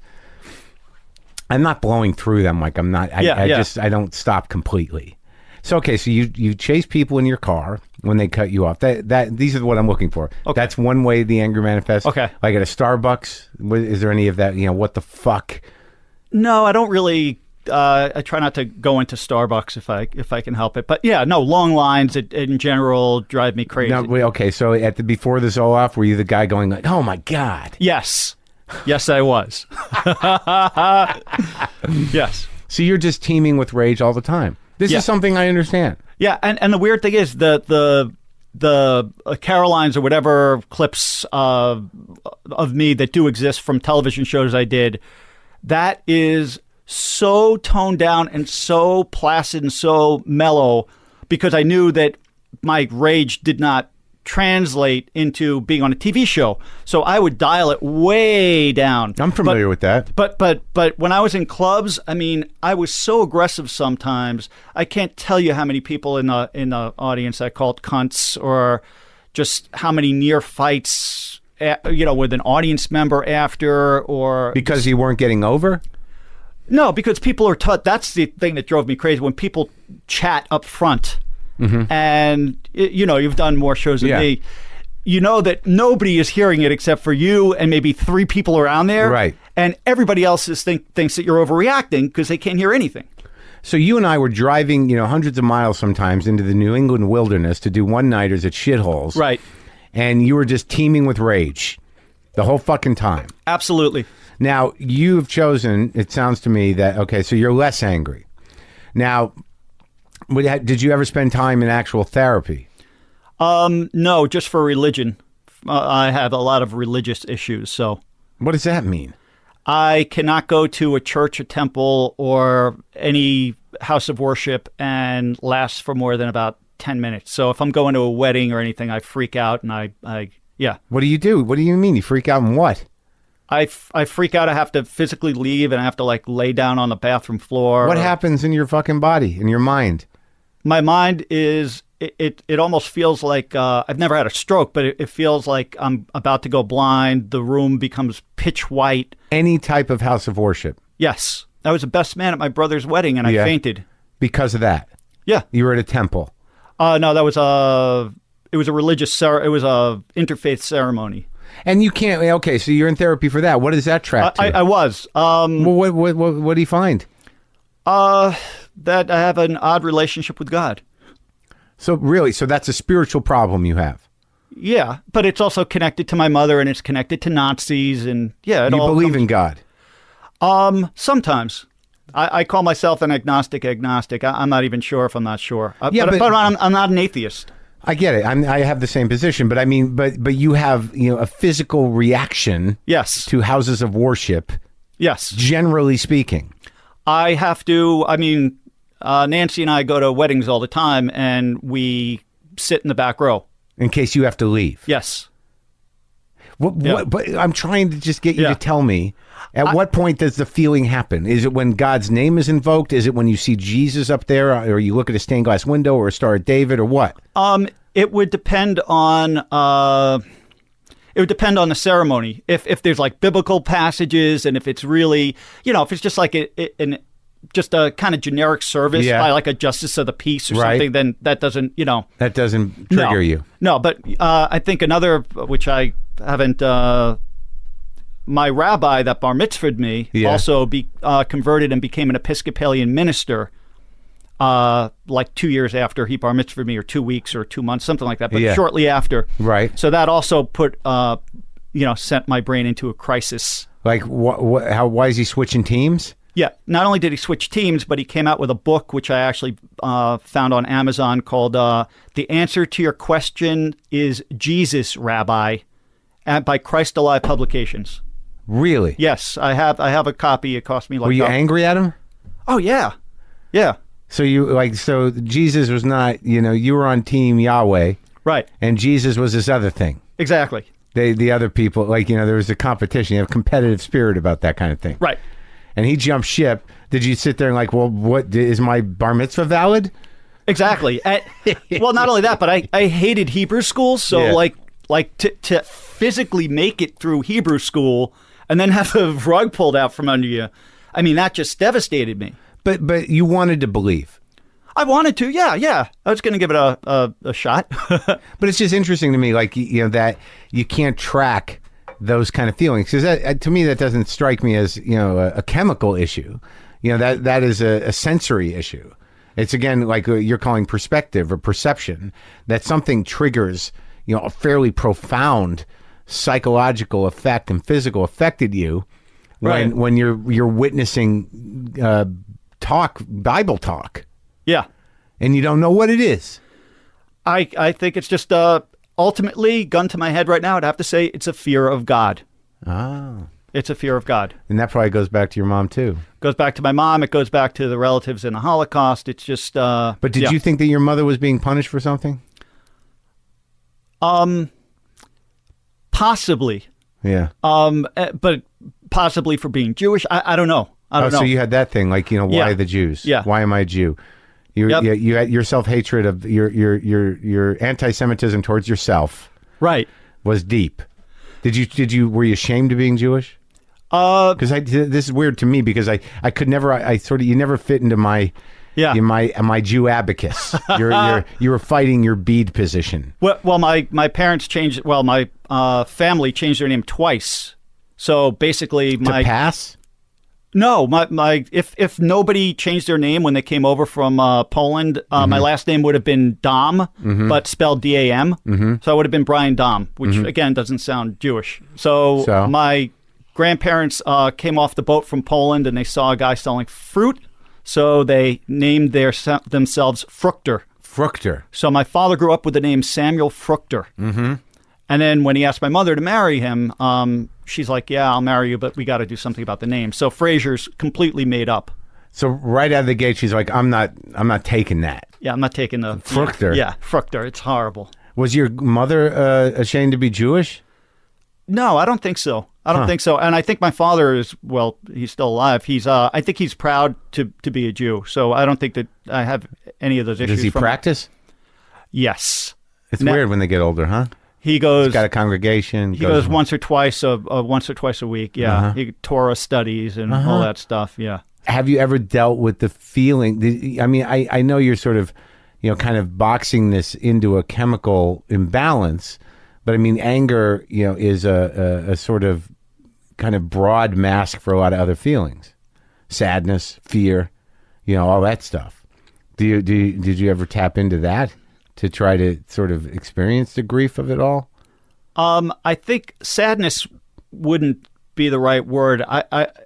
I'm not blowing through them like I'm not. I don't stop completely. So okay, so you chase people in your car when they cut you off. These are what I'm looking for. Okay. That's one way the anger manifests. Okay. Like at a Starbucks, is there any of that? What the fuck? No, I don't really. I try not to go into Starbucks if I can help it. But yeah, no, long lines in general drive me crazy. No, okay, so before the Zoloft, were you the guy going like, "Oh my god"? Yes, I was. Yes. So you're just teeming with rage all the time. This Yeah. is something I understand. Yeah, and the weird thing is the Carolines or whatever clips of me that do exist from television shows I did, that is so toned down and so placid and so mellow because I knew that my rage did not translate into being on a TV show. So I would dial it way down. I'm familiar with that. But when I was in clubs, I mean, I was so aggressive sometimes. I can't tell you how many people in the audience I called cunts, or just how many near fights, with an audience member after, or Because you weren't getting over? no, because people are taught. That's the thing that drove me crazy when people chat up front. And you've done more shows than Yeah. me. You know that nobody is hearing it except for you and maybe 3 people around there. Right. And everybody else thinks that you're overreacting because they can't hear anything. So you and I were driving, hundreds of miles sometimes into the New England wilderness to do one-nighters at shitholes. Right. And you were just teeming with rage the whole fucking time. Absolutely. Now, you've chosen, it sounds to me that, okay, so you're less angry. Now, did you ever spend time in actual therapy? No, just for religion. I have a lot of religious issues, so What does that mean? I cannot go to a church, a temple, or any house of worship and last for more than about 10 minutes. So if I'm going to a wedding or anything, I freak out and I What do you do? What do you mean? You freak out and what? I freak out. I have to physically leave and I have to lay down on the bathroom floor. What happens in your fucking body, in your mind? My mind is, it almost feels like, I've never had a stroke, but it feels like I'm about to go blind. The room becomes pitch white. Any type of house of worship? Yes. I was the best man at my brother's wedding and I Yeah. fainted. Because of that? Yeah. You were at a temple? No, that was it was a religious, it was a interfaith ceremony. And you can't, okay, so you're in therapy for that. What does that track to? I was. Well, what do you find? That I have an odd relationship with God. So that's a spiritual problem you have. Yeah, but it's also connected to my mother, and it's connected to Nazis, and yeah, You believe in God? Sometimes. I call myself an agnostic. I'm not even sure if I'm not sure. Yeah, but I'm not an atheist. I get it. I have the same position, but I mean, but you have a physical reaction Yes. to houses of worship, Yes. generally speaking. I have to. I mean, Nancy and I go to weddings all the time, and we sit in the back row. In case you have to leave. Yes. But I'm trying to just get you Yeah. to tell me, at what point does the feeling happen? Is it when God's name is invoked? Is it when you see Jesus up there, or you look at a stained glass window or a Star of David, or what? It would depend on the ceremony. If there's biblical passages, and if it's really, if it's just just a kind of generic service Yeah. by a justice of the peace or Right. something, then that doesn't, That doesn't trigger you. No, but I think another, which I haven't, my rabbi that bar mitzvahed me Yeah. also converted and became an Episcopalian minister 2 years after he bar mitzvahed me, or 2 weeks or 2 months, something like that, but Yeah. shortly after. Right. So that also put, sent my brain into a crisis. Why is he switching teams? Yeah, not only did he switch teams, but he came out with a book, which I actually found on Amazon, called The Answer to Your Question is Jesus, Rabbi, by Christ Alive Publications. Really? Yes, I have a copy. It cost me Were you angry at him? Oh, yeah. Yeah, So so Jesus was not, you were on team Yahweh, right. and Jesus was this other thing. Exactly. The other people, there was a competition. You have a competitive spirit about that kind of thing. Right. And he jumped ship. Did you sit there and well, what is my bar mitzvah valid? Exactly. Well, not only that, but I hated Hebrew school. So Yeah. like to physically make it through Hebrew school and then have the rug pulled out from under you. I mean, that just devastated me. But you wanted to believe. I wanted to, yeah. I was going to give it a shot. But it's just interesting to me, like, that you can't track those kind of feelings, because to me that doesn't strike me as a chemical issue. That is a sensory issue. It's again like you're calling perspective or perception, that something triggers a fairly profound psychological effect and physical affected you when you're witnessing Bible talk. Yeah. And you don't know what it is. I think it's just ultimately, gun to my head right now, I'd have to say it's a fear of God. Oh. It's a fear of God. And that probably goes back to your mom too. Goes back to my mom. It goes back to the relatives in the Holocaust. It's just. But did you think that your mother was being punished for something? Possibly. Yeah. But possibly for being Jewish. I don't know. I don't know. So you had that thing, like, why Yeah. the Jews? Yeah. Why am I a Jew? You had your self-hatred of your anti-Semitism towards yourself. Right. Was deep. Were you ashamed of being Jewish? Because this is weird to me, because I could never, you never fit into my my Jew abacus. You were fighting your bead position. Well, my parents changed. Well, my family changed their name twice. So basically, To pass. No, if nobody changed their name when they came over from Poland, my last name would have been Dom, but spelled D-A-M. So I would have been Brian Dom, which again doesn't sound Jewish. So my grandparents came off the boat from Poland and they saw a guy selling fruit, so they named themselves Fruchter. Fruchter. So my father grew up with the name Samuel Fruchter. Mm-hmm. And then when he asked my mother to marry him, she's like, "Yeah, I'll marry you, but we got to do something about the name." So Frazer's completely made up. So right out of the gate, she's like, "I'm not taking that." Yeah, I'm not taking the Fruchter. Yeah, Fruchter. It's horrible. Was your mother ashamed to be Jewish? No, I don't think so. I don't think so. And I think my father is, well, he's still alive. I think he's proud to be a Jew. So I don't think that I have any of those issues. Does he practice? Yes. It's weird when they get older, huh? He goes. He's got a congregation. He goes once or twice a week. Yeah, he Torah studies and all that stuff. Yeah. Have you ever dealt with the feeling? I mean, I know you're sort of, kind of boxing this into a chemical imbalance, but I mean, anger, is a sort of kind of broad mask for a lot of other feelings, sadness, fear, all that stuff. Did you ever tap into that to try to sort of experience the grief of it all? I think sadness wouldn't be the right word.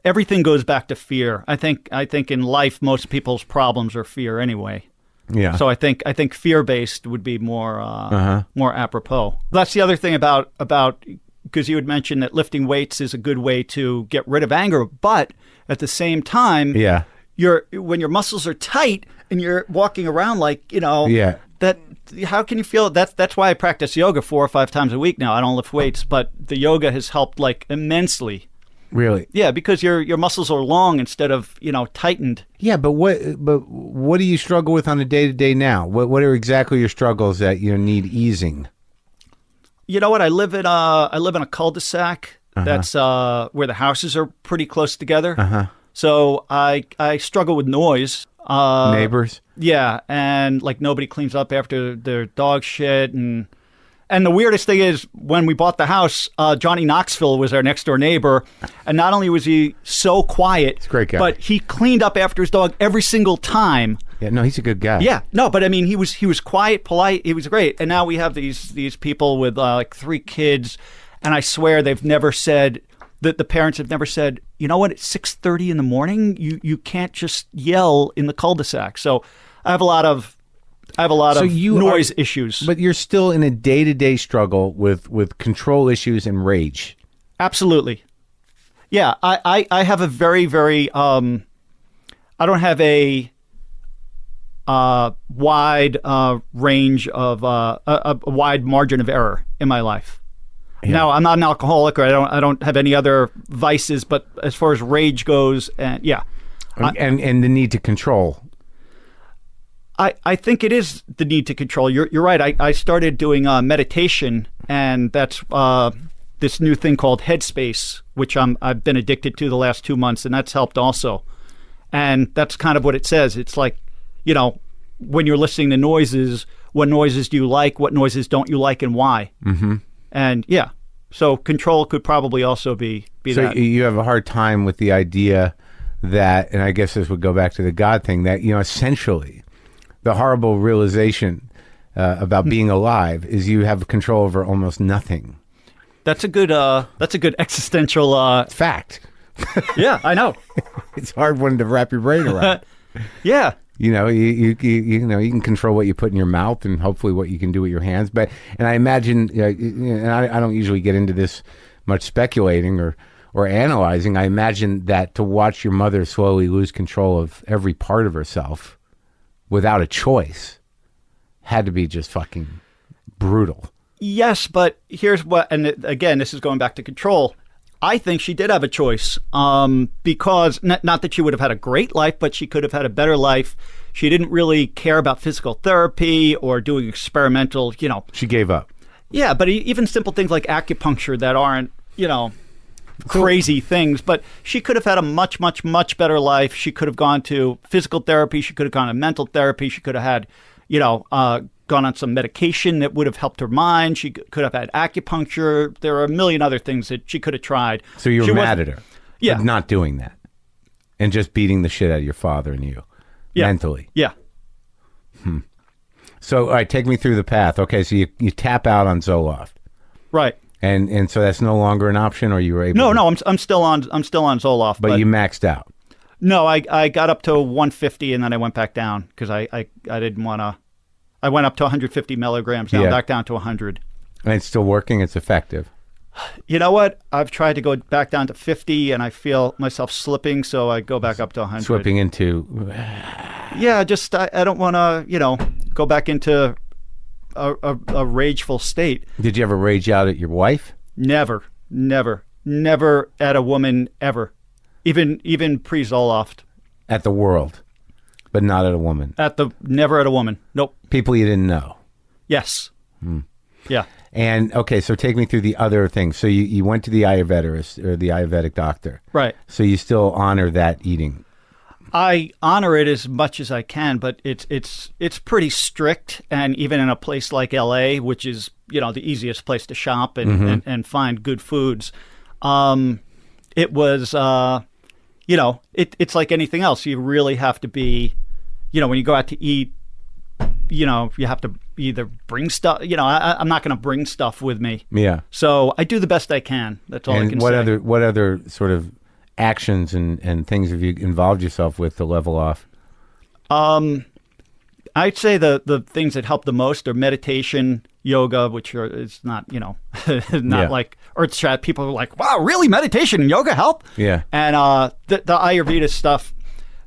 Everything goes back to fear. I think in life most people's problems are fear anyway. Yeah. So I think fear-based would be more apropos. That's the other thing about because you had mentioned that lifting weights is a good way to get rid of anger, but at the same time, when your muscles are tight and you're walking around like, that how can you feel that's why I practice yoga 4 or 5 times a week now. I don't lift weights, but the yoga has helped like immensely. Really? Yeah, because your muscles are long instead of, tightened. Yeah, but what do you struggle with on a day-to-day now? What are exactly your struggles that you need easing? You know what? I live in a cul-de-sac. That's where the houses are pretty close together. So I struggle with noise. Neighbors? Yeah, and like nobody cleans up after their dog shit. And the weirdest thing is when we bought the house, Johnny Knoxville was our next door neighbor. And not only was he so quiet, he's a great guy, but he cleaned up after his dog every single time. Yeah, no, he's a good guy. Yeah, no, but I mean, he was quiet, polite. He was great. And now we have these people with like 3 kids. And I swear they've never said, that the parents have never said, you know what, it's 6:30 in the morning. You can't just yell in the cul-de-sac. So I have a lot of noise issues. But you're still in a day-to-day struggle with control issues and rage. Absolutely. Yeah, I have a very, very I don't have a wide range of a wide margin of error in my life. Yeah. Now, I'm not an alcoholic, or I don't have any other vices, but as far as rage goes, and the need to control. I think it is the need to control. You're right. I started doing meditation, and that's this new thing called Headspace, which I've been addicted to the last 2 months, and that's helped also. And that's kind of what it says. It's like, you know, when you're listening to noises, what noises do you like? What noises don't you like, and why? Mm-hmm. And yeah, so control could probably also be so that. You have a hard time with the idea that, and I guess this would go back to the God thing, that, you know, essentially the horrible realization about being alive is you have control over almost nothing. That's a good existential Fact. Yeah, I know. It's a hard one to wrap your brain around. Yeah. You know, you know, you can control what you put in your mouth and hopefully what you can do with your hands. But, and I imagine, and I don't usually get into this much speculating or analyzing. I imagine that to watch your mother slowly lose control of every part of herself without a choice had to be just fucking brutal. Yes, but here's what, and again, this is going back to control. I think she did have a choice, because not that she would have had a great life, but she could have had a better life. She didn't really care about physical therapy or doing experimental, you know. She gave up. Yeah, but even simple things like acupuncture that aren't, you know, crazy things. But she could have had a much, much, much better life. She could have gone to physical therapy. She could have gone to mental therapy. She could have had, you know, gone on some medication that would have helped her mind. She could have had acupuncture. There are a million other things that she could have tried. So you were mad at her Yeah. for not doing that and just beating the shit out of your father and you mentally. Yeah. So, all right, take me through the path. Okay, so you tap out on Zoloft. Right. And so that's no longer an option, or you were able No, I'm still on Zoloft. but you maxed out. No, I got up to 150 and then I went back down because I didn't want to. I went up to 150 milligrams, now back down to 100. And it's still working? It's effective? You know what? I've tried to go back down to 50 and I feel myself slipping, so I go back up to 100. Slipping into... Yeah, just I don't want to, you know, go back into a rageful state. Did you ever rage out at your wife? Never at a woman ever. Even pre-Zoloft. At the world, but not at a woman? Never at a woman. Nope. People you didn't know? Yes. Yeah. And, okay, so take me through the other things. So you went to the Ayurvedist, or the Ayurvedic doctor. Right. So you still honor that eating? I honor it as much as I can, but it's pretty strict. And even in a place like LA, which is, you know, the easiest place to shop and find good foods, it was, you know, it's like anything else. You really have to be, you know, when you go out to eat, you know, you have to either bring stuff, you know, I'm not going to bring stuff with me. Yeah. So I do the best I can. That's all I can say. What other sort of actions and things have you involved yourself with to level off? I'd say the things that help the most are meditation, yoga, which it's not, you know, not like earth chat. People are like, wow, really? Meditation and yoga help? Yeah. And the Ayurveda stuff.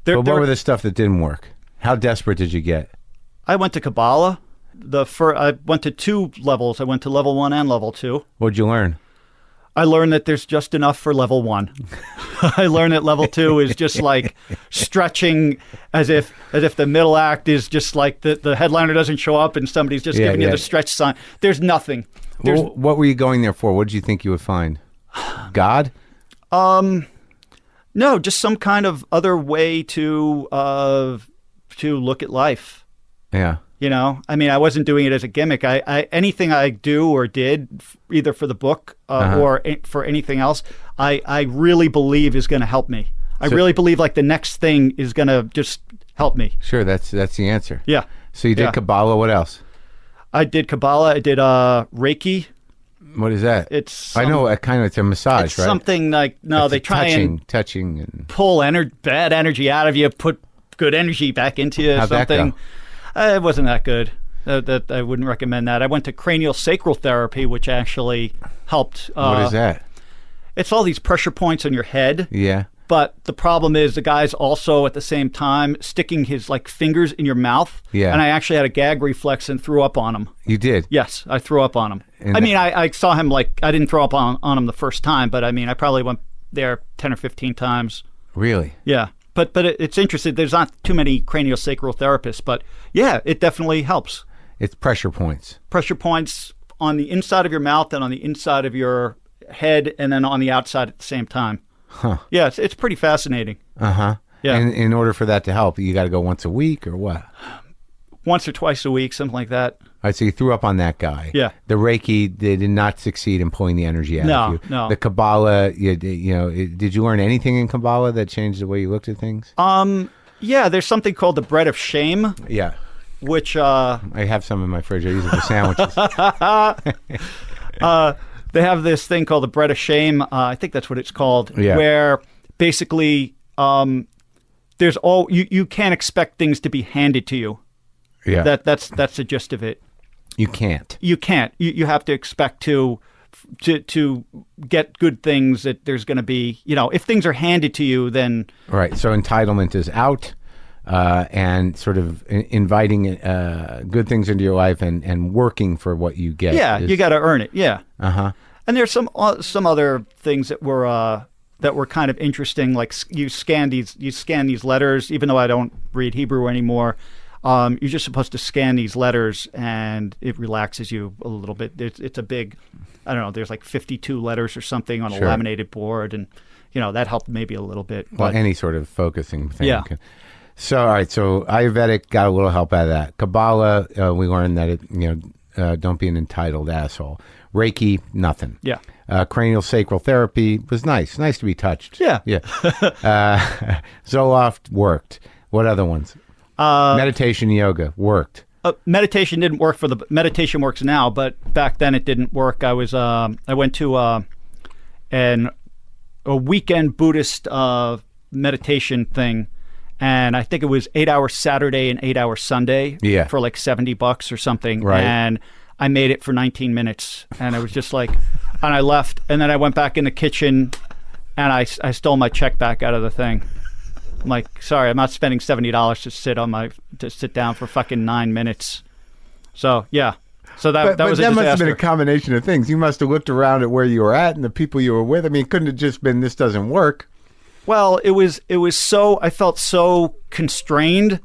But what were the stuff that didn't work? How desperate did you get? I went to Kabbalah. I went to 2 levels. I went to level 1 and level 2. What'd you learn? I learned that there's just enough for level 1. I learned that level 2 is just like stretching as if the middle act is just like the headliner doesn't show up and somebody's just giving you the stretch sign. There's nothing. What were you going there for? What did you think you would find? God? No, just some kind of other way to look at life. Yeah. You know, I mean, I wasn't doing it as a gimmick. I anything I do or did, either for the book or for anything else, I really believe is going to help me. I really believe like the next thing is going to just help me. Sure, that's the answer. Yeah. So you did Kabbalah. What else? I did Kabbalah. I did Reiki. What is that? It's I know it's a massage, it's right? Something like they try and touching and pull bad energy out of you, put good energy back into you. How'd something. That go? It wasn't that good. That I wouldn't recommend that. I went to cranial sacral therapy, which actually helped. What is that? It's all these pressure points on your head. Yeah. But the problem is the guy's also at the same time sticking his like fingers in your mouth. Yeah. And I actually had a gag reflex and threw up on him. You did? Yes, I threw up on him. And I saw him I didn't throw up on him the first time, but I mean, I probably went there 10 or 15 times. Really? Yeah. But it's interesting. There's not too many craniosacral therapists, but yeah, it definitely helps. It's pressure points. Pressure points on the inside of your mouth and on the inside of your head, and then on the outside at the same time. Huh. Yeah, it's pretty fascinating. Uh-huh. Yeah. And in order for that to help, you got to go once a week or what? Once or twice a week, something like that. All right, so you threw up on that guy. Yeah. The Reiki, they did not succeed in pulling the energy out of you. No. The Kabbalah, did you learn anything in Kabbalah that changed the way you looked at things? Yeah, there's something called the bread of shame, Yeah. which I have some in my fridge. I use it for sandwiches. they have this thing called the bread of shame. I think that's what it's called. Yeah. Where basically there's you can't expect things to be handed to you. Yeah. That's the gist of it. You can't. You can't. You have to expect to get good things, that there's going to be, if things are handed to you, then Right. So entitlement is out, and sort of inviting good things into your life and working for what you get. yeah, you got to earn it. Yeah. Uh-huh. And there's some other things that were kind of interesting. Like you scan these letters, even though I don't read Hebrew anymore. You're just supposed to scan these letters, and it relaxes you a little bit. It's a big, I don't know, there's like 52 letters or something on a Sure. laminated board, and that helped maybe a little bit. Well, But any sort of focusing thing. Yeah. So, all right. So Ayurvedic got a little help out of that. Kabbalah, we learned that don't be an entitled asshole. Reiki, nothing. yeah, Cranial sacral therapy was nice. Nice to be touched. Yeah. Yeah. Zoloft worked. What other ones? Meditation, yoga worked. meditation didn't work meditation works now, but back then it didn't work. I went to a weekend Buddhist meditation thing, and I think it was 8 hours Saturday and 8 hours Sunday for like $70 or something. Right. And I made it for 19 minutes, and I was just like, and I left, and then I went back in the kitchen, and I stole my check back out of the thing. I'm like, sorry, I'm not spending $70 to sit down for fucking 9 minutes. So yeah, so that was a disaster. That must have been a combination of things. You must have looked around at where you were at and the people you were with. I mean, it couldn't have just been this doesn't work. Well, it was so, I felt so constrained,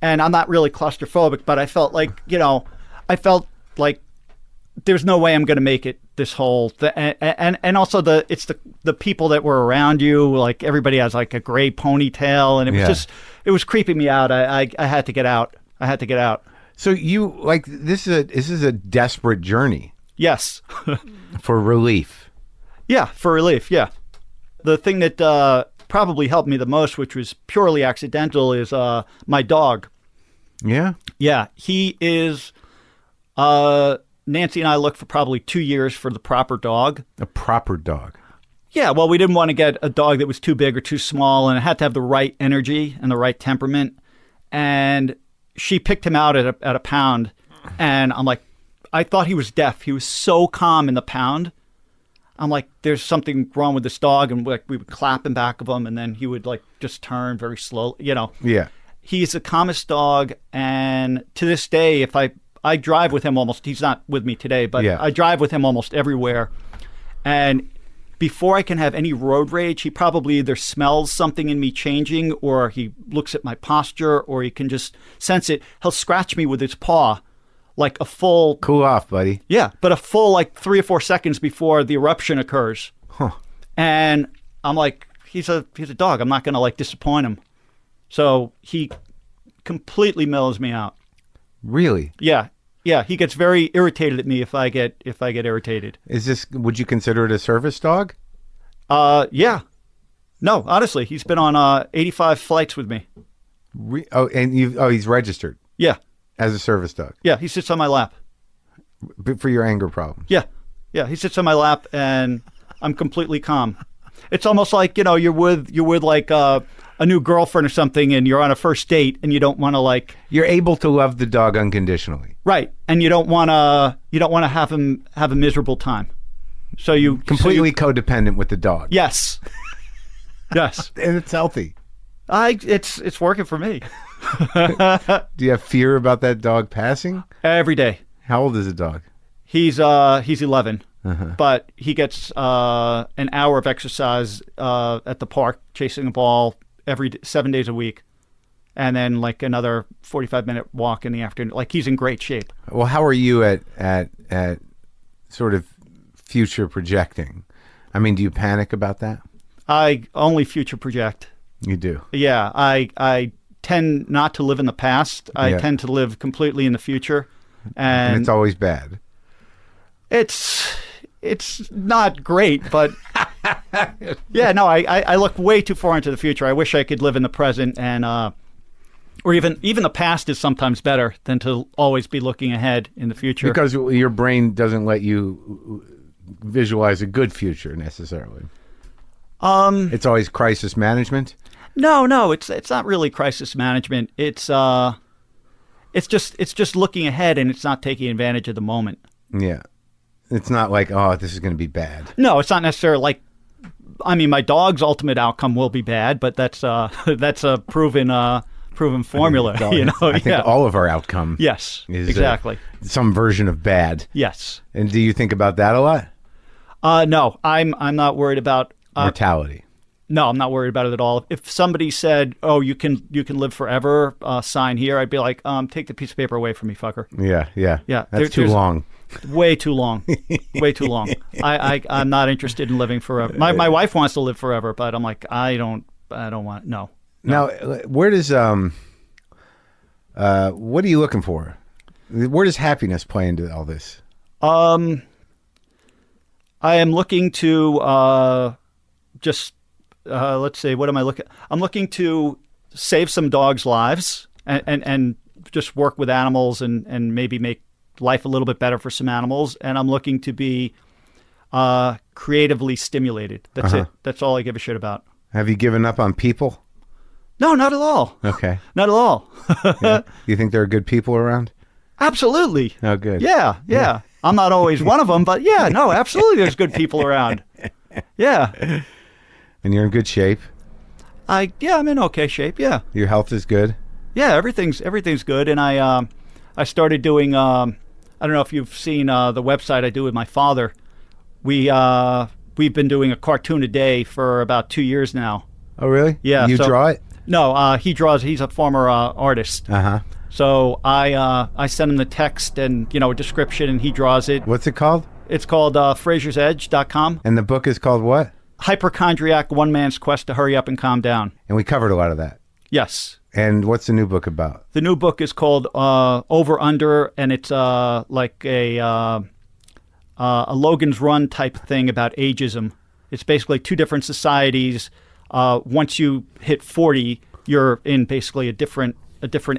and I'm not really claustrophobic, but I felt like there's no way I'm going to make it this whole thing. And also it's the people that were around you, like everybody has like a gray ponytail, and it was it was creeping me out. I had to get out. So you this is a desperate journey. Yes. For relief. Yeah, for relief. Yeah. The thing that probably helped me the most, which was purely accidental, is my dog. Yeah. Yeah, he is. Nancy and I looked for probably 2 years for the proper dog. A proper dog. Yeah, well, we didn't want to get a dog that was too big or too small, and it had to have the right energy and the right temperament. And she picked him out at a pound, and I'm like, I thought he was deaf. He was so calm in the pound. I'm like, there's something wrong with this dog, and we would clap in back of him, and then he would just turn very slowly, Yeah. He's the calmest dog, and to this day, if I drive with him almost, he's not with me today, but I drive with him almost everywhere. And before I can have any road rage, he probably either smells something in me changing, or he looks at my posture, or he can just sense it. He'll scratch me with his paw, like a full... Cool off, buddy. Yeah, but a full 3 or 4 seconds before the eruption occurs. Huh. And I'm like, he's a dog. I'm not going to disappoint him. So he completely mellows me out. Really? Yeah. Yeah, he gets very irritated at me if I get irritated. Would you consider it a service dog? Yeah. No, honestly, he's been on 85 flights with me. He's registered. Yeah. As a service dog. Yeah, he sits on my lap. For your anger problems. Yeah. Yeah, he sits on my lap, and I'm completely calm. It's almost like, you're with like a new girlfriend or something, and you're on a first date, and you don't want to You're able to love the dog unconditionally. Right, and you don't want to have him have a miserable time. So you completely codependent with the dog. Yes. Yes. And it's healthy. It's working for me. Do you have fear about that dog passing? Every day. How old is the dog? He's 11. But he gets an hour of exercise at the park, chasing a ball 7 days a week. And then like another 45-minute walk in the afternoon. Like he's in great shape. Well, how are you at sort of future projecting? I mean, do you panic about that? I only future project. You do. Yeah, I tend not to live in the past. I tend to live completely in the future. And it's always bad. It's not great, but yeah, no, I look way too far into the future. I wish I could live in the present, and or even the past is sometimes better than to always be looking ahead in the future. Because your brain doesn't let you visualize a good future necessarily. It's always crisis management. No, it's not really crisis management. It's just looking ahead, and it's not taking advantage of the moment. Yeah. It's not like, oh, this is going to be bad. No, it's not necessarily like, I mean, my dog's ultimate outcome will be bad, but that's a proven formula. I think all of our outcome yes, is exactly. Some version of bad. Yes. And do you think about that a lot? No, I'm not worried about mortality. No, I'm not worried about it at all. If somebody said, "Oh, you can live forever," sign here, I'd be like, "Take the piece of paper away from me, fucker." Yeah. Yeah, That's too long. Way too long. Way too long. I'm not interested in living forever. My wife wants to live forever, but I'm like, I don't want. No. Now, where does what are you looking for? Where does happiness play into all this? I am looking to just let's see. What am I looking? I'm looking to save some dogs' lives and just work with animals and maybe make life a little bit better for some animals. And I'm looking to be creatively stimulated. That's it. That's all I give a shit about. Have you given up on people? No, not at all. Okay. Not at all. Yeah. You think there are good people around? Absolutely. Oh, good. Yeah. I'm not always one of them, but yeah, no, absolutely there's good people around. Yeah. And you're in good shape? I'm in okay shape, yeah. Your health is good? Yeah, everything's good. And I started doing, I don't know if you've seen the website I do with my father. We've been doing a cartoon a day for about 2 years now. Oh, really? Yeah. You draw it? No, he draws. He's a former artist. Uh-huh. So I send him the text and, a description, and he draws it. What's it called? It's called FrazersEdge.com. And the book is called what? Hypochondriac, One Man's Quest to Hurry Up and Calm Down. And we covered a lot of that. Yes. And what's the new book about? The new book is called Over Under, and it's like a Logan's Run type thing about ageism. It's basically two different societies. Once you hit 40, you're in basically a different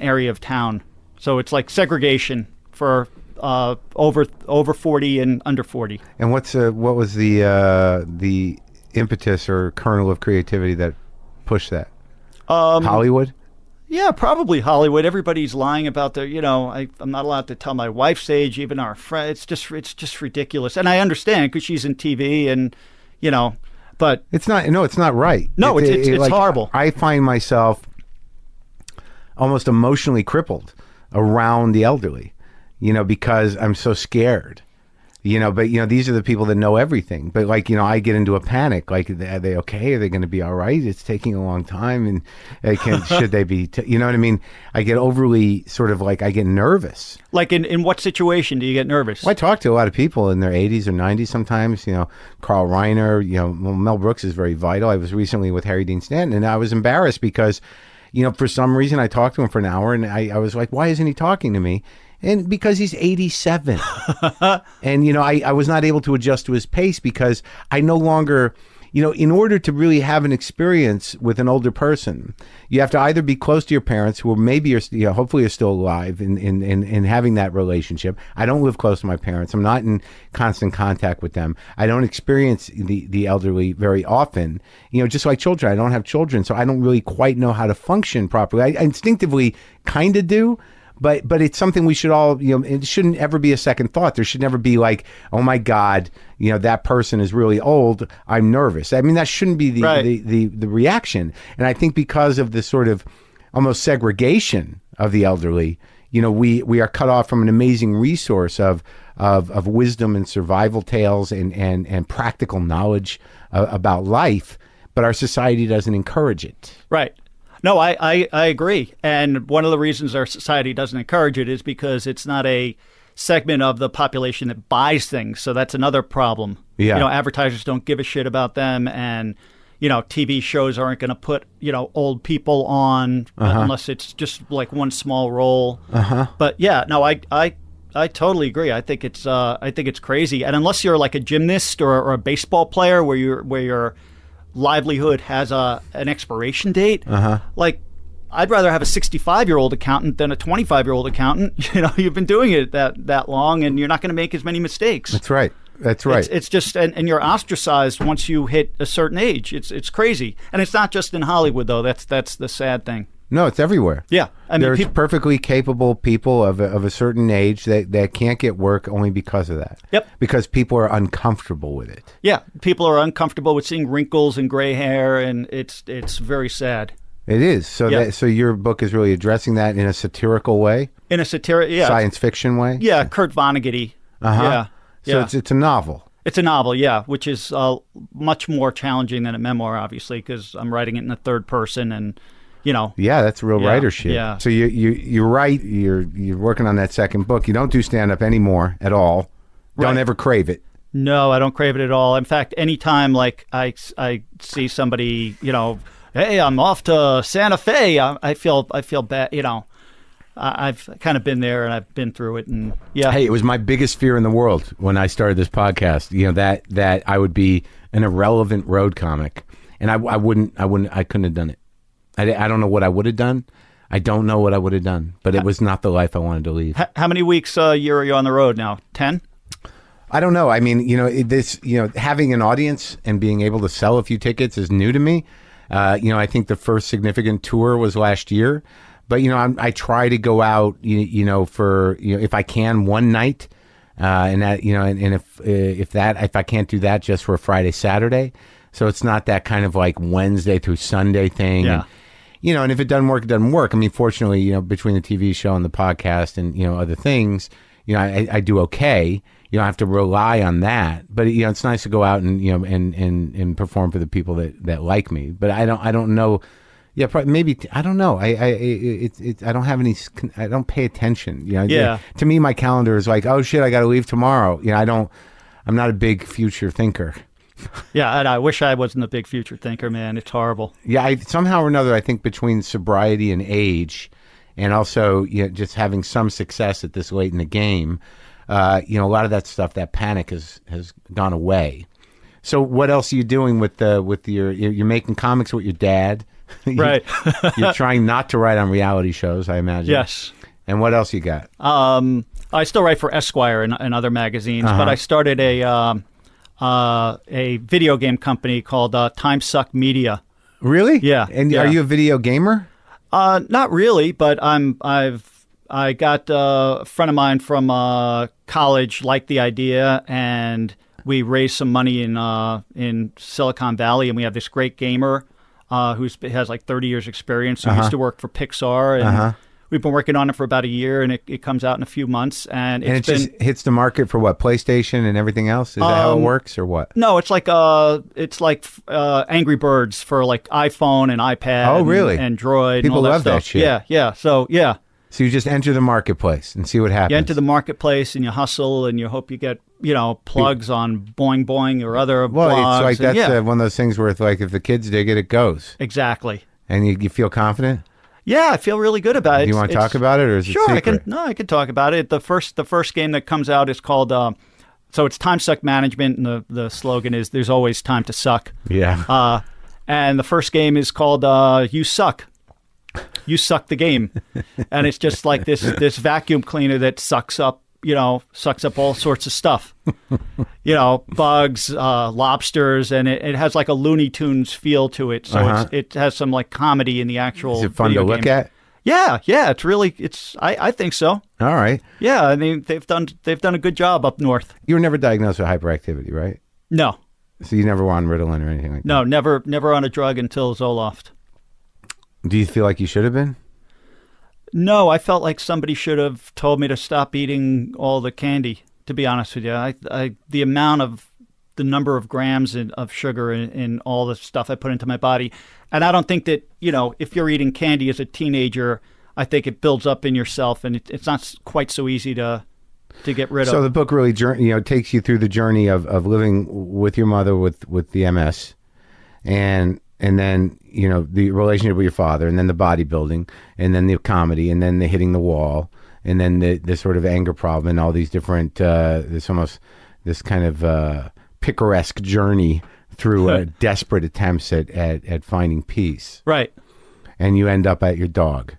area of town. So it's like segregation for over 40 and under 40. And what was the impetus or kernel of creativity that pushed that? Hollywood? Yeah, probably Hollywood. Everybody's lying about their, I'm not allowed to tell my wife's age, even our friend. It's just ridiculous. And I understand because she's in TV and, but it's not right. No, it's like, horrible. I find myself almost emotionally crippled around the elderly, because I'm so scared. But these are the people that know everything. But I get into a panic. Like, are they okay? Are they going to be all right? It's taking a long time, and should they be? You know what I mean? I get overly sort of I get nervous. Like in what situation do you get nervous? Well, I talk to a lot of people in their 80s or 90s sometimes. Carl Reiner. Mel Brooks is very vital. I was recently with Harry Dean Stanton, and I was embarrassed because, for some reason I talked to him for an hour, and I was like, why isn't he talking to me? And because he's 87. And, I was not able to adjust to his pace because I no longer, in order to really have an experience with an older person, you have to either be close to your parents who maybe are, hopefully are still alive in having that relationship. I don't live close to my parents. I'm not in constant contact with them. I don't experience the elderly very often, just like children. I don't have children, so I don't really quite know how to function properly. I instinctively kind of do. But it's something we should all, it shouldn't ever be a second thought. There should never be like, oh my God, that person is really old, I'm nervous. I mean, that shouldn't be the reaction. And I think because of the sort of almost segregation of the elderly, we are cut off from an amazing resource of wisdom and survival tales and practical knowledge about life. but our society doesn't encourage it. Right. No, I agree. And one of the reasons our society doesn't encourage it is because it's not a segment of the population that buys things. So that's another problem. Yeah. You know, advertisers don't give a shit about them, and, you know, TV shows aren't going to put, you know, old people on unless it's just like one small role. But yeah, no, I totally agree. I think it's crazy. And unless you're like a gymnast or a baseball player where your livelihood has an expiration date, like, I'd rather have a 65-year-old accountant than a 25-year-old accountant. You know, you've been doing it that long, and you're not going to make as many mistakes. That's right. That's right. It's just, and you're ostracized once you hit a certain age. It's crazy, and it's not just in Hollywood though. That's the sad thing. No, it's everywhere. Yeah, I mean, there's perfectly capable people of a certain age that can't get work only because of that. Yep. Because people are uncomfortable with it. Yeah, people are uncomfortable with seeing wrinkles and gray hair, and it's very sad. It is. So Yeah. so your book is really addressing that in a satirical way, In a science fiction way. Yeah, Kurt Vonnegut. Yeah. So it's a novel. It's a novel, yeah, which is much more challenging than a memoir, obviously, because I'm writing it in the third person, and, you know. Yeah, that's real writer shit. Yeah. So you write. You're working on that second book. You don't do stand up anymore at all. Don't Right. ever crave it. No, I don't crave it at all. In fact, anytime like I see somebody, you know, hey, I'm off to Santa Fe, I feel bad, you know. I've kind of been there, and I've been through it, and yeah. Hey, it was my biggest fear in the world when I started this podcast. You know, that I would be an irrelevant road comic, and I couldn't have done it. I don't know what I would have done. I don't know what I would have done, but it was not the life I wanted to lead. How many weeks a year are you on the road now? 10? I don't know. I mean, you know, having an audience and being able to sell a few tickets is new to me. You know, I think the first significant tour was last year, but you know, I try to go out, you know, for, you know, if I can one night, and that, you know, and if I can't do that, just for a Friday, Saturday. So it's not that kind of like Wednesday through Sunday thing. Yeah. And, you know, and if it doesn't work, it doesn't work. I mean, fortunately, you know, between the TV show and the podcast and, you know, other things, you know, I do okay. You don't have to rely on that, but you know, it's nice to go out and, you know, and perform for the people that like me. But I don't know. Yeah, probably, maybe I don't know. I don't have any. I don't pay attention. You know. Yeah. To me, my calendar is like, oh shit, I got to leave tomorrow. You know, I'm not a big future thinker. Yeah, and I wish I wasn't a big future thinker, man. It's horrible. Yeah, somehow or another, I think between sobriety and age, and also, you know, just having some success at this late in the game, you know, a lot of that stuff, that panic has gone away. So what else are you doing with you're making comics with your dad? Right. You're trying not to write on reality shows, I imagine. Yes. And what else you got? I still write for Esquire and other magazines, but I started a video game company called Time Suck Media. Really? Yeah. And yeah. are you a video gamer? Not really, but I got a friend of mine from college liked the idea, and we raised some money in Silicon Valley, and we have this great gamer who has like 30 years experience, who used to work for Pixar, and we've been working on it for about a year, and it comes out in a few months, and it just hits the market for what, PlayStation and everything else? Is that how it works, or what? No, it's like Angry Birds for like iPhone and iPad. Oh, really? And Android. People and all love that stuff. shit. Yeah. So yeah. So you just enter the marketplace and see what happens. You enter the marketplace and you hustle, and you hope you get, you know, plugs on Boing Boing or other Well, blogs. it's like that's yeah. one of those things where it's like if the kids dig it, it goes. Exactly. And you feel confident? Yeah, I feel really good about it. Do you want to talk about it, or is it sure, secret? I can talk about it. The first game that comes out is called so it's Time Suck Management, and the slogan is "There's always time to suck." Yeah. And the first game is called You Suck. You suck the game. And it's just like this vacuum cleaner that sucks up all sorts of stuff. You know, bugs, lobsters, and it has like a Looney Tunes feel to it. So it has some like comedy in the actual Is it fun video to look game. at? Yeah, I think so. All right. Yeah, I mean they've done a good job up north. You were never diagnosed with hyperactivity, right? No. So you never were on Ritalin or anything like that? No, never on a drug until Zoloft. Do you feel like you should have been? No, I felt like somebody should have told me to stop eating all the candy, to be honest with you. The amount of the number of grams of sugar in all the stuff I put into my body. And I don't think that, if you're eating candy as a teenager, I think it builds up in yourself, and it's not quite so easy to get rid of. So the book really, takes you through the journey of living with your mother with the MS, and then the relationship with your father, and then the bodybuilding, and then the comedy, and then the hitting the wall, and then the sort of anger problem, and all these different this kind of picaresque journey through desperate attempts at finding peace. Right. And you end up at your dog.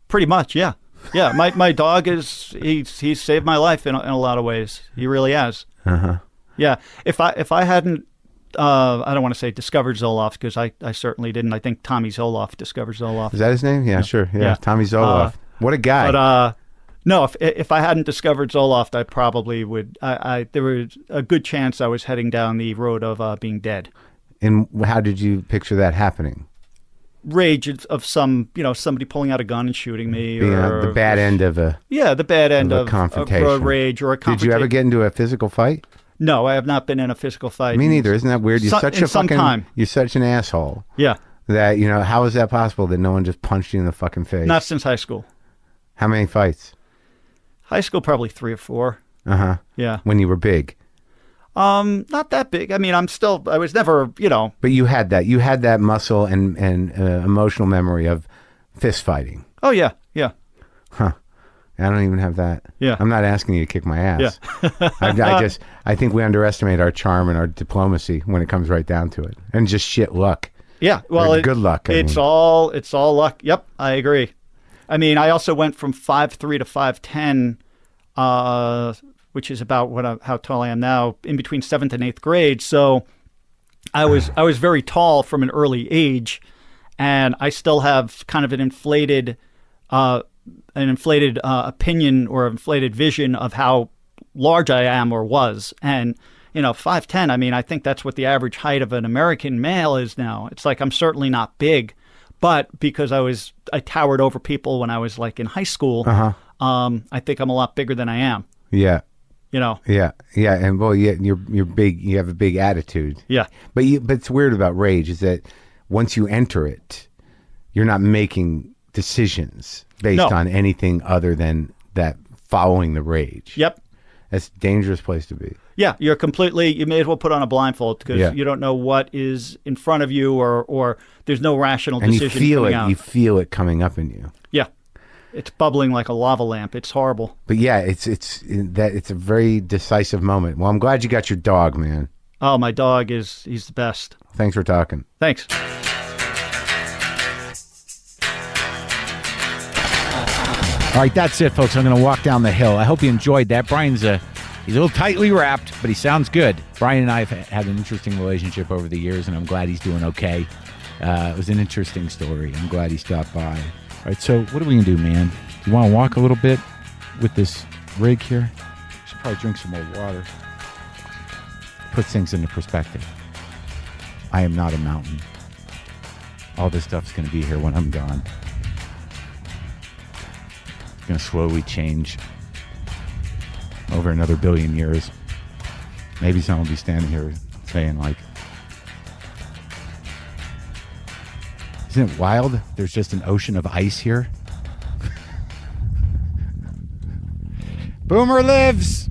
Pretty much, yeah. Yeah, my dog he's saved my life in a lot of ways. He really has. Uh-huh. Yeah. If I hadn't I don't want to say discovered Zoloft, because I certainly didn't. I think Tommy Zoloft discovered Zoloft. Is that his name? Yeah, sure. Yeah. Tommy Zoloft. What a guy. But no, if I hadn't discovered Zoloft, I probably would. There was a good chance I was heading down the road of being dead. And how did you picture that happening? Rage of somebody pulling out a gun and shooting me, or the bad end of a the bad end of confrontation, road rage, or a confrontation. Did you ever get into a physical fight? No, I have not been in a physical fight. Me neither. Isn't that weird? You're you're such an asshole. Yeah. That how is that possible that no one just punched you in the fucking face? Not since high school. How many fights? High school, probably 3 or 4. Uh-huh. Yeah. When you were big. Not that big. I mean, I was never, But you had that muscle and emotional memory of fist fighting. Oh, yeah. Yeah. Huh. I don't even have that. Yeah. I'm not asking you to kick my ass. Yeah. I think we underestimate our charm and our diplomacy when it comes right down to it. And just shit luck. Yeah. Well, good luck. It's all luck. Yep. I agree. I mean, I also went from 5'3" to 5'10", which is about how tall I am now, in between 7th and 8th grade. So I was very tall from an early age, and I still have kind of an inflated opinion or inflated vision of how large I am or was. And 5'10", I mean, I think that's what the average height of an American male is now. It's like, I'm certainly not big, but because I towered over people when I was like in high school, I think I'm a lot bigger than I am. Yeah. Yeah. And well, you're big. You have a big attitude. Yeah. But it's weird about rage is that once you enter it, you're not making decisions based on anything other than that following the rage. Yep. That's a dangerous place to be. Yeah, you may as well put on a blindfold, because you don't know what is in front of you, or there's no rational decision coming out. You feel it coming up in you. Yeah. It's bubbling like a lava lamp. It's horrible. But yeah, it's a very decisive moment. Well, I'm glad you got your dog, man. Oh, my dog he's the best. Thanks for talking. Thanks. All right, that's it, folks. I'm going to walk down the hill. I hope you enjoyed that. Brian's he's a little tightly wrapped, but he sounds good. Brian and I have had an interesting relationship over the years, and I'm glad he's doing okay. It was an interesting story. I'm glad he stopped by. All right, so what are we going to do, man? Do you want to walk a little bit with this rig here? Should probably drink some more water. Put things into perspective. I am not a mountain. All this stuff's going to be here when I'm gone. It's going to slowly change over another billion years. Maybe someone will be standing here saying, like, isn't it wild? There's just an ocean of ice here. Boomer lives!